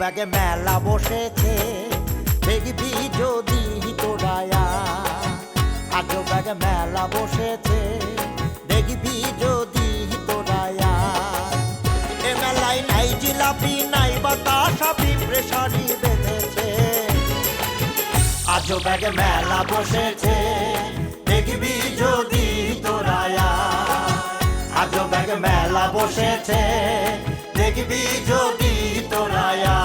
ব্যাগে মেলা বসেছে দেখবি যদি তোরায়া আজো ব্যাগে মেলা বসেছে দেখবি যদি তোরায়া এ মেলায় নাই জিলাপি নাই বাতাসা পিঁপড়ে সারি বেঁধেছে আজো ব্যাগে মেলা বসেছে দেখবি যদি তোরায়া আজো ব্যাগে মেলা বসেছে দেখবি যদি তোরায়া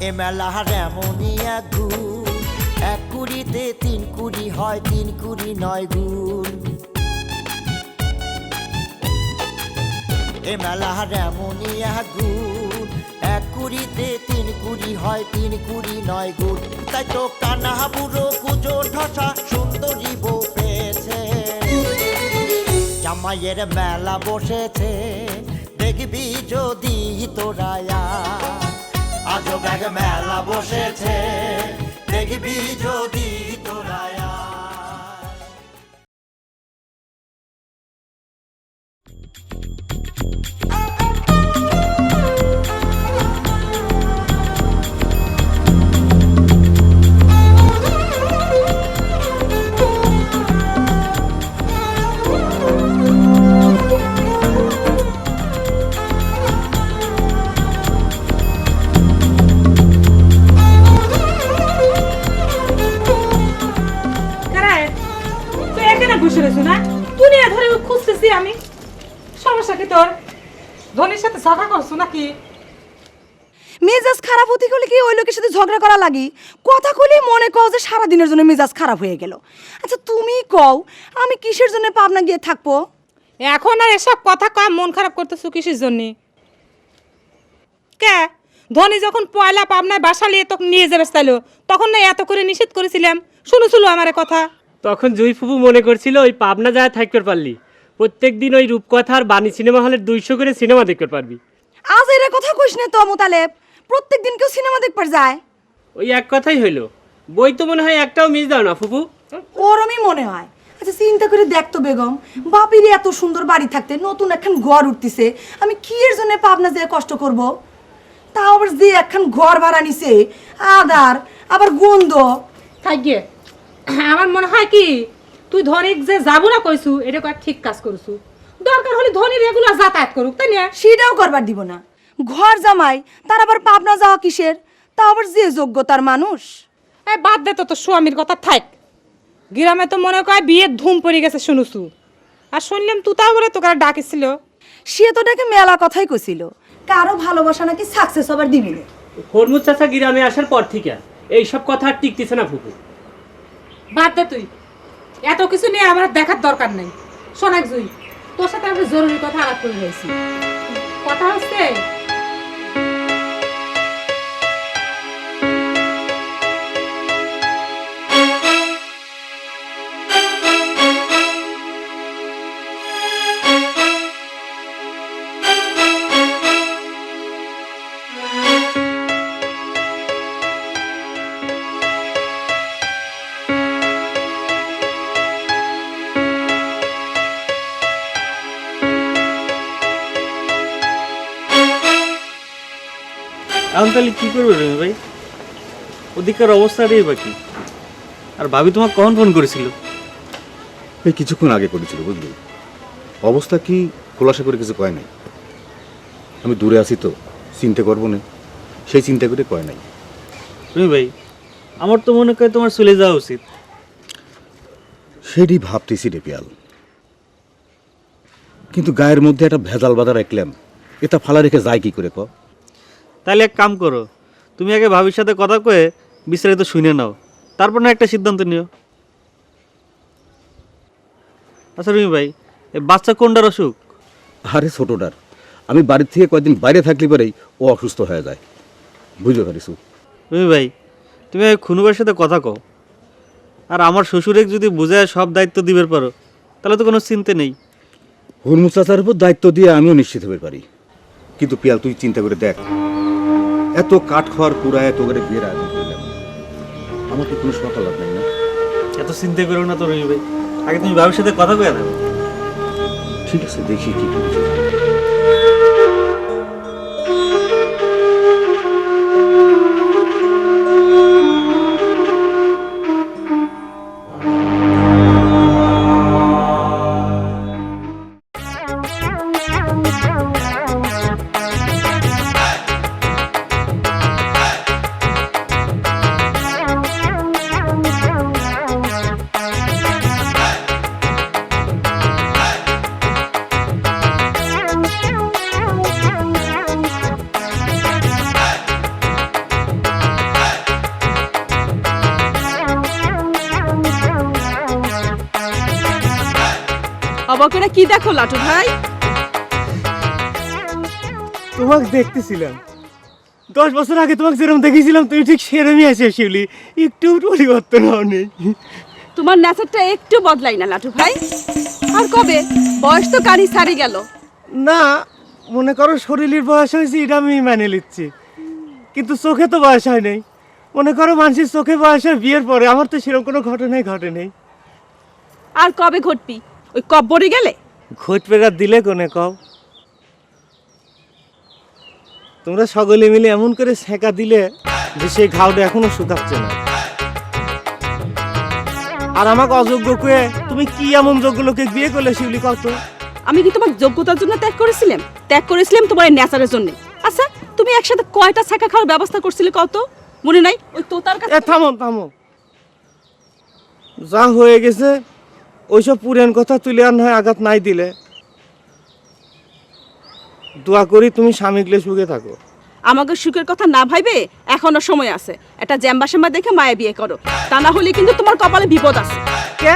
এ মেলার এমনই এক গুণ এক কুড়িতে 3 কুড়ি হয় 3 কুড়ি 9 গুণ এ মেলার এমনই এক গুণ এক কুড়িতে 3 কুড়ি হয় 3 কুড়ি 9 গুণ তাই তো কানা বুড়ো কুজো ঠসা সুন্দরী বউ পেয়েছে জামাইয়ের মেলা বসেছে দেখবি যদি তোরায়া আজো ব্যাগে মেলা বসেছে দেখবি যদি তোরায়া আমি সমস্যা কি তোর ধনির সাথে ঝগড়া করছো নাকি মেজাজ খারাপ হতে গেলে কি ওই লোকের সাথে ঝগড়া করা লাগি কথা কইলে মনে কও যে সারা দিনের জন্য মেজাজ খারাপ হয়ে গেল আচ্ছা তুমি কও আমি কিসের জন্য পাবনা গিয়ে থাকবো এখন আর এসব কথা কয় মন খারাপ করতেছো কিসের জন্য কে ধনী যখন পয়লা পাবনায় বাসা নিয়ে তোকে নিয়ে যাবে তাইলো তখন না এত করে নিষেধ করেছিলাম শুনেছিল আমার কথা তখন জুই ফুপু মনে করছিল ওই পাবনা যায় থাকতে পারলি প্রত্যেকদিন ওই রূপকথার বাণী সিনেমা হলের 200 করে সিনেমা দেখতে পারবি আজ এর কথা কইস না তো মুতালেব প্রত্যেকদিন কেউ সিনেমা দেখবার যায় ওই এক কথাই হইলো বই তো মনে হয় একটাও মিস দাও না ফুপু ওরমই মনে হয় আচ্ছা চিন্তা করে দেখ তো বেগম বাপির এত সুন্দর বাড়ি থাকতে নতুন একখান ঘর উঠতিছে আমি কি এর জন্য পাবনা যেয়ে কষ্ট করব তাও আবার যে একখান ঘর ভাড়া নিছে আদার আবার গন্ধ থাকিয়ে আমার মনে হয় কি তুই ধনিক যে যাবো না কইছু এটা কয় ঠিক কাজ করছু দরকার হলে ধনী রেগুলার যাতায়াত করুক তাই না সেটাও করবার দিব না ঘর জামাই তার আবার পাবনা যাওয়া কিসের তা আবার যে যোগ্যতার মানুষ এই বাদ দে তো তোর স্বামীর কথা থাক গ্রামে তো মনে কয় বিয়ের ধুম পড়ে গেছে শুনুছু আর শুনলাম তুতাও বলে তোকে ডাকিছিল সে তো নাকি মেলা কথাই কইছিল কারো ভালোবাসা নাকি সাকসেস হবার দিবি না হরমুজ চাচা গ্রামে আসার পর থেকে এইসব কথা আর টিকতেছে না ফুপু বাদ দে তুই এত কিছু নিয়ে আমার দেখার দরকার নেই শোনাক জুই তোর সাথে আমি জরুরি কথা আলাপ করে রয়েছি কথা হচ্ছে এখন তাহলে কী করবে রমি ভাই ওদিককার অবস্থাটাই বাকি আর ভাবি তোমাকে কখন ফোন করেছিল এই কিছুক্ষণ আগে করেছিল বুঝলি অবস্থা কি খোলাসা করে কিছু কয় নাই আমি দূরে আছি তো চিন্তা করবো না সেই চিন্তা করে কয় নাই রমি ভাই আমার তো মনে হয় তোমার চলে যাওয়া উচিত সেটি ভাবতেছি রে পিয়াল কিন্তু গায়ের মধ্যে একটা ভেজাল বাধা রাখলাম এটা ফালা রেখে যায় কি করে ক তাহলে এক কাম করো তুমি আগে ভাবির সাথে কথা কয়ে বিস্তারিত শুনে নাও তারপর না একটা সিদ্ধান্ত নিও আচ্ছা রমি ভাই এই বাচ্চা কোনটার অসুখ আরে ছোটটার আমি বাড়ির থেকে কয়েকদিন বাইরে থাকলে পরেই ও অসুস্থ হয়ে যায় বুঝতে পারিস রমি ভাই তুমি খুনুবার সাথে কথা কও আর আমার শ্বশুরে যদি বুঝায় সব দায়িত্ব দিবে পারো তাহলে তো কোনো চিন্তা নেই হরমুজ চাচার উপর দায়িত্ব দিয়ে আমিও নিশ্চিত হতে পারি, কিন্তু পিয়াল তুই চিন্তা করে দেখ, এত কাঠ খাওয়ার পুরা এত করে বিয়ের আয়োজন করলাম, আমার কি কোনো সকাল লাভ নাই না? এত চিন্তা করো না তো রবি ভাই, আগে তুমি বাবির সাথে কথা কয়ে দাও। ঠিক আছে, দেখি কি করি। অবাকেরা কি দেখো লাটু ভাই? তোমাকে দেখতেছিলাম 10 বছর আগে, তোমাকে যেরকম দেখেছিলাম তুমি ঠিক সেরমই আছে শিউলি, একটু পরিবর্তন হওনি। তোমার নেচারটা একটু বদলাই না লাটু ভাই। আর কবে? বয়স তো কারি সারি গেল। না, মনে করো শরীরের বয়স হয়েছে এটা আমি মানে নিচ্ছি, কিন্তু চোখে তো বয়স হয় নাই। মনে করো মানুষের চোখে বয়স হয় বিয়ের পরে, আমার তো সেরকম কোনো ঘটনাই ঘটে নেই। আর কবে ঘটবি? ওই কব্বরে গেলে? ঘটবে আর দিলে কোনে কও? তোমরা সকলে মিলে এমন করে সেঁকা দিলে যে সেই ঘাওটা এখনো শুকাচ্ছে না। আর আমাকে অযোগ্য কয়ে তুমি কি এমন যোগ্য লোকে বিয়ে করলে শিউলি কত? আমি কি তোমার যোগ্যতার জন্য ত্যাগ করেছিলাম? ত্যাগ করেছিলাম তোমার নেচারের জন্য। আচ্ছা, তুমি একসাথে কয়টা ছাকা খাওয়ার ব্যবস্থা করছিলে কত? মনে নাই? ওই তোতার কাছে। থামো থামো, যা হয়ে গেছে ওইসব পুরান কথা তুলে আর নয় আঘাত নাই দিলে। দোয়া করি তুমি স্বামীগুলো সুখে থাকো। আমাকে সুখের কথা না ভাইবে এখনো সময় আছে। একটা জ্যাম্বা শ্যাম্বা দেখে মায়া বিয়ে করো, তা না হলে কিন্তু তোমার কপালে বিপদ আছে। কে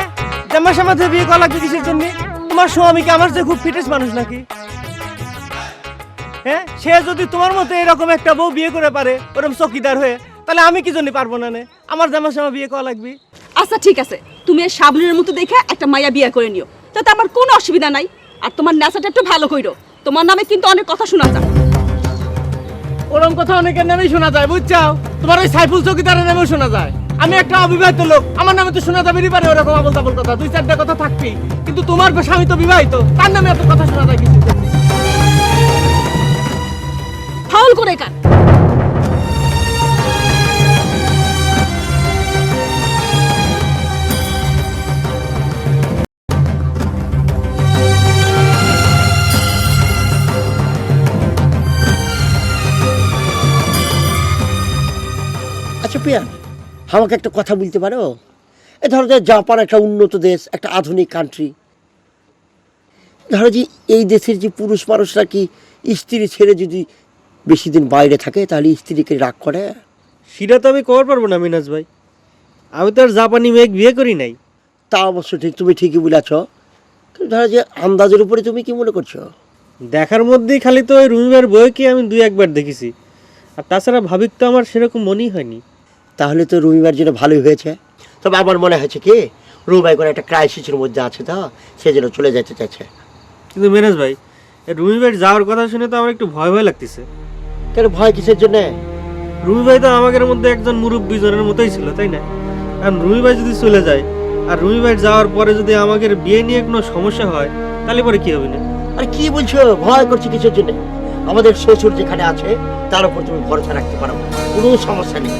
জামার সাথে বিয়ে করা লাগবে কিসের জন্য? তোমার স্বামী কি আমার যে খুব ফিটেস মানুষ নাকি? হ্যাঁ, সে যদি তোমার মতো এরকম একটা বউ বিয়ে করে পারে ওরকম চকিদার হয়ে, তাহলে আমি কি জন্য পারবো না? আমার জামার সাথে বিয়ে করা লাগবে। আচ্ছা ঠিক আছে, তুমি এই সাবলের মতো দেখে একটা মায়া বিয়ে করে নিও, তাতে আমার কোনো অসুবিধা নাই। আর তোমার নেশাটা একটু ভালো কইরো, তোমার নামে কিন্তু অনেক কথা শোনা যায়। ওরকম কথা অনেকের নামেই শোনা যায়, বুঝছো? তোমার ওই সাইফুল চকিদারের নামেও শোনা যায়। আমি একটা অবিবাহিত লোক, আমার নামে তো শোনা যাবেই পারে ওরকম আবল তাবল কথা, 2-4টা কথা থাকবেই। কিন্তু তোমার স্বামী তো বিবাহিত, তার নামে এত কথা শোনা যায় কিছু? ফাউল করে কার? আচ্ছা প্রিয়া, আমাকে একটা কথা বলতে পারো? এ ধরো যে জাপান একটা উন্নত দেশ, একটা আধুনিক কান্ট্রি, ধরো যে এই দেশের যে পুরুষ মানুষরা কি স্ত্রী ছেড়ে যদি বেশি দিন বাইরে থাকে তাহলে স্ত্রীকে রাগ করে? সেটা তো আমি কবার পারবো না মিনাজ ভাই, আমি তো আর জাপানি মেয়ে বিয়ে করি নাই। তা অবশ্য ঠিক, তুমি ঠিকই বলেছ। কিন্তু ধরো যে আন্দাজের উপরে তুমি কি মনে করছো? দেখার মধ্যেই খালি তো ওই রুমিবার বইকে আমি 2-1বার দেখেছি, আর তাছাড়া ভাবিক তো আমার সেরকম মনেই হয়নি। তাহলে তো রবিবার জন্য ভালোই হয়েছে। তবে আমার মনে হয়েছে কি রবিবার করে একটা ক্রাইসিসের মধ্যে আছে, তো সে যেন চলে যেতে চাইছে। কিন্তু মিনাজ ভাই, রুমিবার যাওয়ার কথা শুনে তো আমার একটু ভয় ভয় লাগতেছে। কেন ভয় কিসের জন্যে? রুমি ভাই তো আমাদের মধ্যে একজন মুরব্বী জনের মতোই ছিল, তাই না? কারণ রুমি ভাই যদি চলে যায় আর রুমি ভাই যাওয়ার পরে যদি আমাদের বিয়ে নিয়ে কোনো সমস্যা হয় তাহলে পরে কি হবে না? আরে কি বলছো, ভয় করছি কিসের জন্য? আমাদের শ্বশুর যেখানে আছে তার উপর তুমি ভরসা রাখতে পারো, কোনো সমস্যা নেই।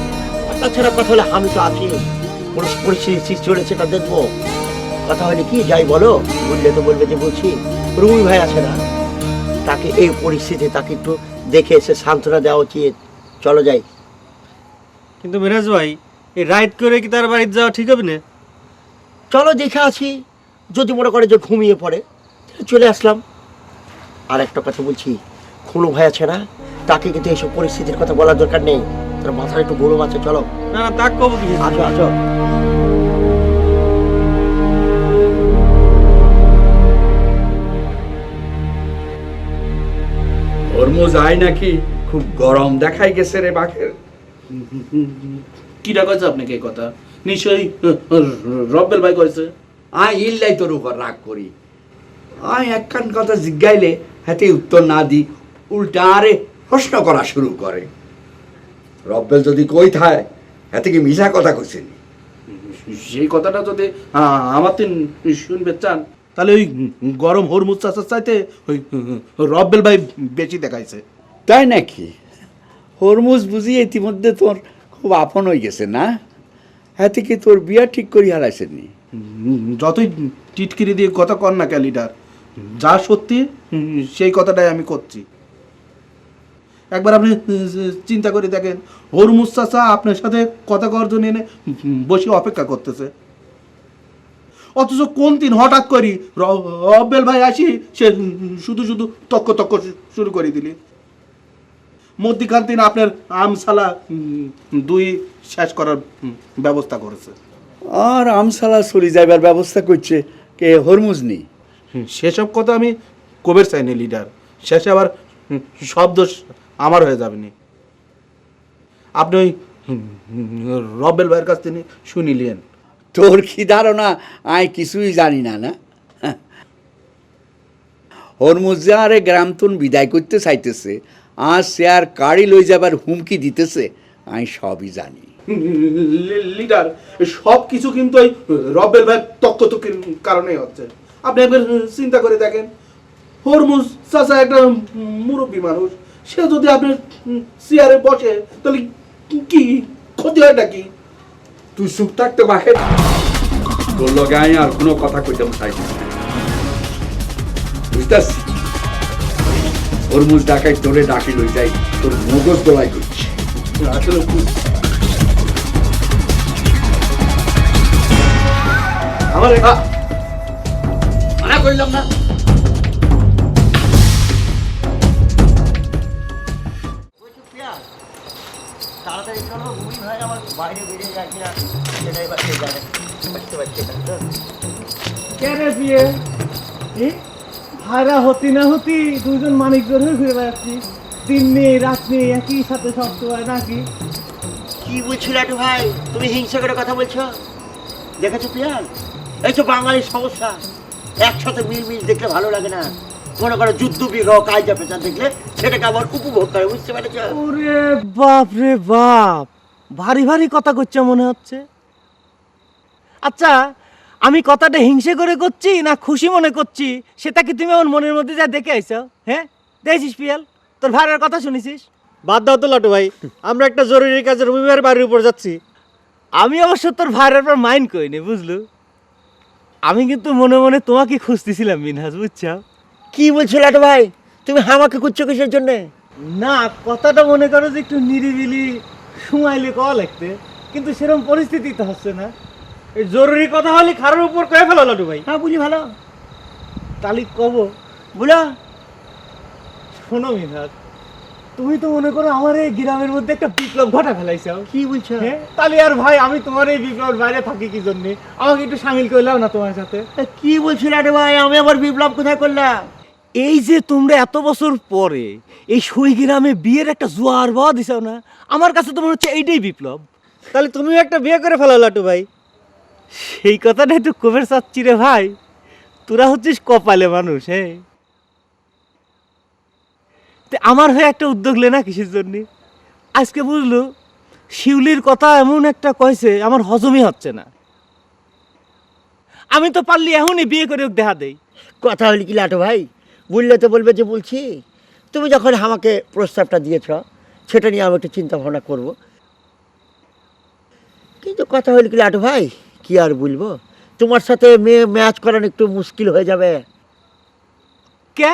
আর তাছাড়া কথা হলে আমি তো আছি, কোনো পরিস্থিতি সৃষ্টি হলে সেটা দেখবো। কথা হলে কি যাই বলো, বললে তো বলবে যে বলছি। রুমি ভাই আছে না, তাকে এই পরিস্থিতি তাকে একটু দেখে এসে সান্ত্বনা দেওয়া উচিত। চলো যাই। কিন্তু মিরাজ ভাই, এই রাইড করে কি তার বাড়িতে যাওয়া ঠিক হবে না? চলো দেখে আসি, যদি মনে করে যে ঘুমিয়ে পড়ে চলে আসলাম। আর একটা কথা বলছি, খুনু ভাই আছে না, তাকে কিন্তু এইসব পরিস্থিতির কথা বলার দরকার নেই, তার মাথায় একটু গরম আছে। চলো না না, তা কব কি? আসো আসো। হরমুজ আয় নাকি খুব গরম দেখাই গেছে রে বাঘের। কিরা কইছে আপনাকে এই কথা? নিশ্চয়ই রব্বেল ভাই কইছে। আয় ইল্লাই তোর উপর রাগ করি, আমি একখান কথা জিজ্ঞাইলে হাতে উত্তর না দি উল্টা আরে প্রশ্ন করা শুরু করে। রব্বেল যদি কই থায় হাতে কি মিশা কথা কইছেন? সেই কথাটা যদি আমার তিন শুনবে চান তাহলে ওই গরম হরমুজ চাচার চাইতে ওই রব্বেল ভাই বেশি দেখাইছে। তাই নাকি? হরমুজ বুঝি ইতিমধ্যে তোর খুব আপন হয়ে গেছে না? হাতে কি তোর বিয়া ঠিক করি হারাইছেন নি? যতই টিটকিরি দিয়ে কথা কর না কে লিডার, যা সত্যি সেই কথাটাই আমি করছি। একবার আপনি চিন্তা করে দেখেন, হরমুজ চাচা আপনার সাথে কথা করার জন্য এনে বসে অপেক্ষা করতেছে, অথচ কোন দিন হঠাৎ করি রব্বেল ভাই আসি সে শুধু শুধু তক্ক তক্ক শুরু করে দিলি। মধ্যিখান দিন আপনার আমসালা দুই শেষ করার ব্যবস্থা করেছে। আর আমসালা চলে যাইবার ব্যবস্থা করছে কে? হরমুজ নেই? সেসব কথা আমি কবের চাইনি লিডার, শেষে আবার সব দোষ আমার হয়ে যাবে নি। আপনি ওই রব্বেল ভাইয়ের কাছ থেকে শুনিলেন। তোর কি ধারণা আয় কিছুই জানি না? না, হরমুজ আরে গ্রাম তুন বিদায় করতে চাইতেছে, আর সে আর কাড়ি লই যাবার হুমকি দিতেছে, আমি সবই জানি। লিডার সব কিছু কিন্তু ওই রব্বেল ভাই তক্কতকির কারণেই হচ্ছে। আপনি একবার চিন্তা করে দেখেন, হরমুজ চাচা একটা মুরব্বী মানুষ, সে যদি আপনার চেয়ারে বসে তাহলে কি ক্ষতি হয় নাকি? তুই চুপ থাকতে বাহে, তোর লগে আমি আর কোনো কথা কইতাম চাইছিস না, বুঝতেছি? হরমুজ ডাকাই তোরে ডাকি লই যাই, তোর মগজ দোলাই করছি। আসলে আমার মানা করলাম না? তাড়াতাড়ি চলো, রুমি ভাই আমার বাইরে বেরিয়ে যায় কিনা সেটাই বাচ্চা জানে, বুঝতে পারছি না। কেন বিয়ে ভাড়া হতি না হতি দুজন মানিক জোর হয়ে ঘুরে বেড়াচ্ছি, দিন নেই রাত নেই একই সাথে সব সময় নাকি? কি বলছিল একটু ভাই, তুমি হিংসা করে কথা বলছো? দেখেছো পিয়াল, এই তো বাঙালির সমস্যা, একসাথে মিল দেখলে ভালো লাগে না। মনে করো যুদ্ধ বিগ্রহ কায়দা পেঁচা দেখলে সেটাকে আবার উপভোগ করে, বুঝতে পেরেছো? ওরে বাপ রে বাপ, ভারী ভারী কথা করছে মনে হচ্ছে। আচ্ছা, আমি কথাটা হিংসে করে করছি না খুশি মনে করছি, সেটা কি তুমি আমার মনের মধ্যে যা দেখে আইছো? হ্যাঁ দেখেছিস পিয়াল, তোর ভাইয়ের কথা শুনেছিস? বাদ দাও তো লাটু ভাই, আমরা একটা জরুরি কাজে রবিবার বাড়ির উপর যাচ্ছি। আমি অবশ্য তোর ভাইয়ের উপর মাইন্ড করিনি, বুঝলু? আমি কিন্তু মনে মনে তোমাকে খুঁজতেছিলাম মিনহাজ, বুঝছো? কি বলছিল একটু ভাই, তুমি হামাকে করছো কিসের জন্যে? না, কথাটা মনে করো যে একটু নিরিবিলি শুমাইলে কওয়া লাগতে, কিন্তু সেরকম পরিস্থিতি তো হচ্ছে না। এই জরুরি কথা হলে খারার উপর কয়ে ফেলো লাটু ভাই। হ্যাঁ বুঝি ভালো, তালি কব বুঝলো? শোনো মিনহাজ, তুমি তো মনে করো আমার এই গ্রামের মধ্যে একটা বিপ্লব ঘটা ফেলাইছো। কি বলছো? হ্যাঁ, তাহলে আর ভাই আমি তোমার এই বিপ্লবের বাইরে থাকি কি জন্য? আমাকে একটু সামিল করলাম না তোমার সাথে? কি বলছিল একটু ভাই, আমি আবার বিপ্লব কোথায় করলাম? এই যে তোমরা এত বছর পরে এই সই গ্রামে বিয়ের একটা জোয়ার বাওয়া দিছাও না, আমার কাছে তো মনে হচ্ছে এইটাই বিপ্লব। তাহলে তুমিও একটা বিয়ে করে ফেলো লাটু ভাই। সেই কথাটা একটু কবের চাচ্ছি রে ভাই, তোরা হচ্ছিস কপালে মানুষ। হ্যাঁ, আমার হয়ে একটা উদ্যোগ লে না কিসের জন্য? আজকে বুঝলো শিউলির কথা এমন একটা কয়েছে আমার হজমই হচ্ছে না। আমি তো পারলি এখনই বিয়ে করে দেখা দেই। কথা হলি কি লাটু ভাই, বললে তো বলবে যে বলছি। তুমি যখন আমাকে প্রস্তাবটা দিয়েছ সেটা নিয়ে আমি একটু চিন্তা ভাবনা করবো, কিন্তু কথা হলি কি লাটু ভাই, কি আর বলবো, তোমার সাথে মেয়ে ম্যাচ করানো একটু মুশকিল হয়ে যাবে। কে?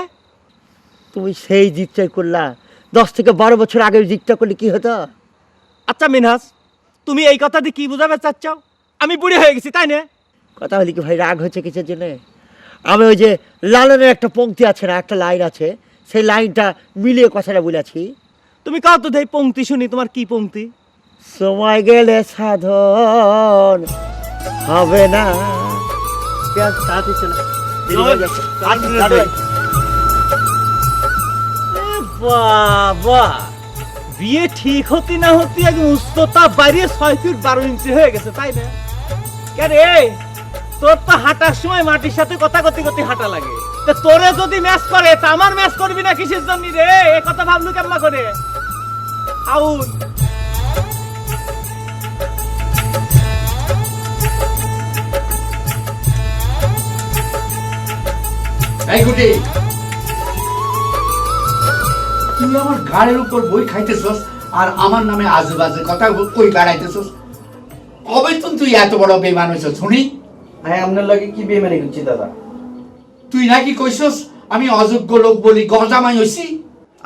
তুমি সেই জিতটাই করলা, 10 থেকে 12 বছর আগে জিতটা করলে কি হতো? আচ্ছা মিনহাজ, তুমি এই কথা দিয়ে কি বোঝাবে চাচ্ছ? আমি বুড়ি হয়ে গেছি তাই না? কথা হলি কি ভাই, রাগ হচ্ছে কিসের জন্যে? আমি ওই যে লালনের একটা পংক্তি আছে না, একটা লাইন আছে, সেই লাইনটা মিলিয়ে কথাটা বলেছি। তুমি কাও তো দেই পংক্তি শুনি, তোমার কি পংক্তি? সময় গেলে সাধন হবে না। তাড়াতাড়ি চলো, দেরি হয়ে যাচ্ছে। বাবা, বিয়ে ঠিক হতি না হতি একদম উচ্চতা বাড়িয়ে 6 ফিট 12 ইঞ্চি হয়ে গেছে তাই না? কেন রে, তোর তো হাঁটার সময় মাটির সাথে কথা করতে করতে হাঁটা লাগে। তো তোরে যদি ম্যাচ করে তা আমার ম্যাচ করবি না কিসের জন্য রে? এ কথা ভাবলু কেমন করে? আউট। এই গুটি, তুই আমার ঘাড়ের উপর বই খাইতেছস আর আমার নামে আজে বাজে কথা কই বেড়াইতেছস। কবে তুই এত বড় বেইমান হইছস শুনি? আমি আপনার লগে কি বেমানি করছি দাদা? তুই নাকি কইছস আমি অযোগ্য লোক বলি গজামাই হইছি?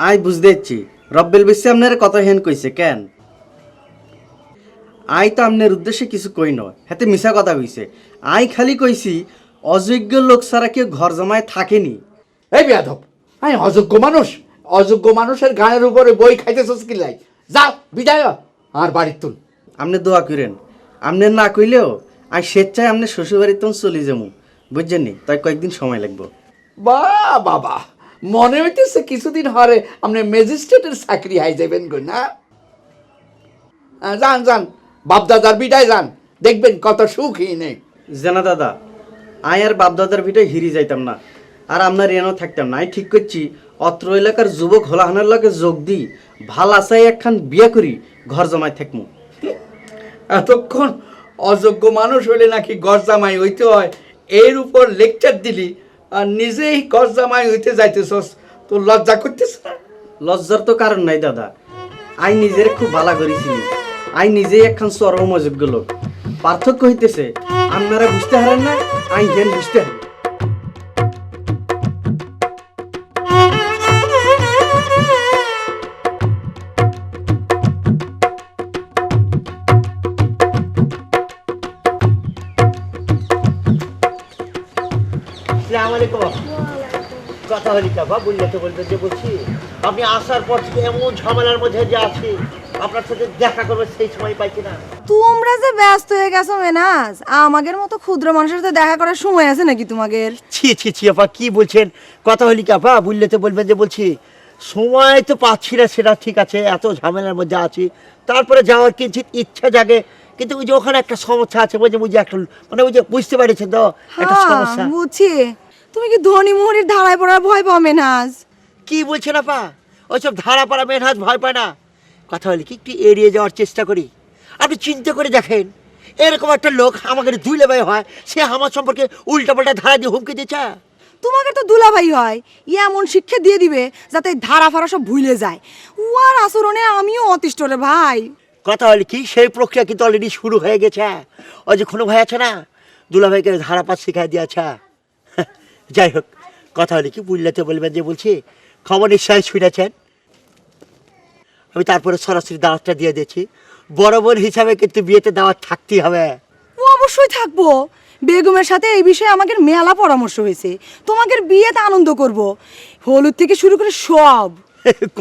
আই বুঝতে পারছি রব্বেল বেশি আপনার কথা হেন কইছে কেন? আই তো আপনার উদ্দেশ্যে কিছু কই নয়, হাতে মিছা কথা কইছে। আই খালি কইছি অযোগ্য লোক ছাড়া কেউ ঘর জমায় থাকেনি। এই বেয়াদব, আমি অযোগ্য মানুষ? অযোগ্য মানুষের ঘাড়ের উপরে বই খাইতেছস কি লাই? যা বিদায় হ, আর বাড়ির তুল। আপনি দোয়া করেন, আপনার না কইলেও আই স্বেচ্ছায় আপনার শ্বশুরবাড়ির তখন চলে যাবো, বুঝছেন নি? তাই কয়েকদিন সময় লাগবো। বাবা, মনে হইতেছে কিছুদিন হরে আপনি ম্যাজিস্ট্রেটের চাকরি হাই যাবেন গো না? যান যান, বাপদাদার বিদায় যান, দেখবেন কত সুখী নেই। জানা দাদা, আই আর বাপদাদার ভিতরে হিরি যাইতাম না, আর আপনার এনও থাকতাম না। আমি ঠিক করছি অত্র এলাকার যুবক হলাহানের লগে যোগ দিই ভাল আশায় একখান বিয়া করি ঘর জমায় থাকমু। এতক্ষণ অযোগ্য মানুষ হইলে নাকি গরজামাই হইতে হয়, এর উপর লেকচার দিলি আর নিজেই গরজামাই হইতে যাইতেছস, তোর লজ্জা করতেছ না? লজ্জার তো কারণ নাই দাদা, আই নিজের খুব ভালো করেছি। আই নিজেই একখান চরম অযোগ্য লোক। পার্থক্য হইতেছে আপনারা বুঝতে হারেন না, আই হেন বুঝতে হারেন। আসসালামু আলাইকুম। কথা হলি কাবা বললে তো বলবেন যে বলছি আপনি আসার পর থেকে এমন ঝামেলার মধ্যে যে আছি, আপনার সাথে দেখা করবে সেই সময় পাইছি না। তোমরা যে ব্যস্ত হয়ে গেছো মেনাজ, আমাদের মতো ক্ষুদ্র মানুষের সাথে দেখা করার সময় আছে নাকি তোমাদের? ছি ছি ছি আপা, কি বলছেন? কথা হলি কাপা বললে তো বলবেন যে বলছি সময় তো পাচ্ছি না, সেটা ঠিক আছে, এত ঝামেলার মধ্যে আছি, তারপরে যাওয়ার কিঞ্চিত ইচ্ছা জাগে, কিন্তু ওই যে ওখানে একটা সমস্যা আছে, বুঝে একটা মানে ওই যে বুঝতে পারছেন তো একটা সমস্যা। বুঝছি। তুমি কি ধনী মোহরির ধারায় পড়ার ভয় পাও মেনাজ? কি বলছেন আপা? ওইসব ধারা পাড়া মেনহাজ ভয় পায় না। কথা হলে কি একটু এড়িয়ে যাওয়ার চেষ্টা করি। আপনি চিন্তা করে দেখেন, এরকম একটা লোক আমাকে দুইলেবাই হয়, সে আমার সম্পর্কে উল্টাপাল্টা ধারা দিয়ে হুমকি দিচ্ছে। তোমাকে তো দুলাভাই হয়, এমন শিক্ষা দিয়ে দিবে যাতে ধারা ফারা সব ভুলে যায়। উয়ার আচরণে আমিও অতিষ্ঠ রে ভাই। কথা হলে কি সেই প্রক্রিয়া কিন্তু অলরেডি শুরু হয়ে গেছে। ওই যে কোনো ভাই আছে না, দুলাভাইকে ধারাপাত শিখাই দিয়েছে। যাই হোক, কথা হলে কি বুঝলেতে বলবেন যে বলছি খবর নিশ্চয় শুনেছেন। আমি তারপরে সরাসরি দাওয়াতটা দিয়ে দিয়েছি, বড় বোন হিসাবে কিন্তু বিয়েতে দাওয়াত থাকতেই হবে। ও অবশ্যই থাকবো। বেগমের সাথে এই বিষয়ে আমাদের মেলা পরামর্শ হয়েছে, তোমাদের বিয়েতে আনন্দ করব, হলুদ থেকে শুরু করে সব।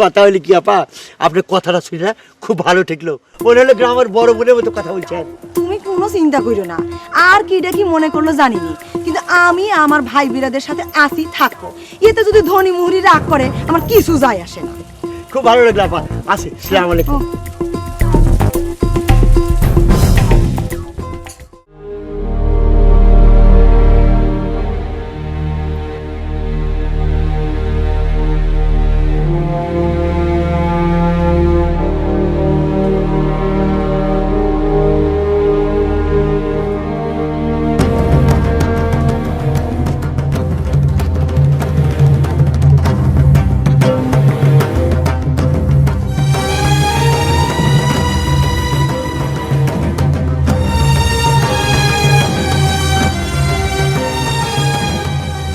কথা হলে কি আপা, আপনার কথাটা শুনে না খুব ভালো ঠেকলো, মনে হলো গ্রামের বড় বোনের মতো কথা বলছেন। তুমি কোনো চিন্তা করো না, আর কিটা কি মনে করলো জানিনি, কিন্তু আমি আমার ভাই বিরাদের সাথে আসি থাকবো। এতে যদি ধনী মুহুরি রাগ করে আমার কিছু যায় আসে না। খুব ভালো লাগলো আপা, আসি, আসসালামু আলাইকুম।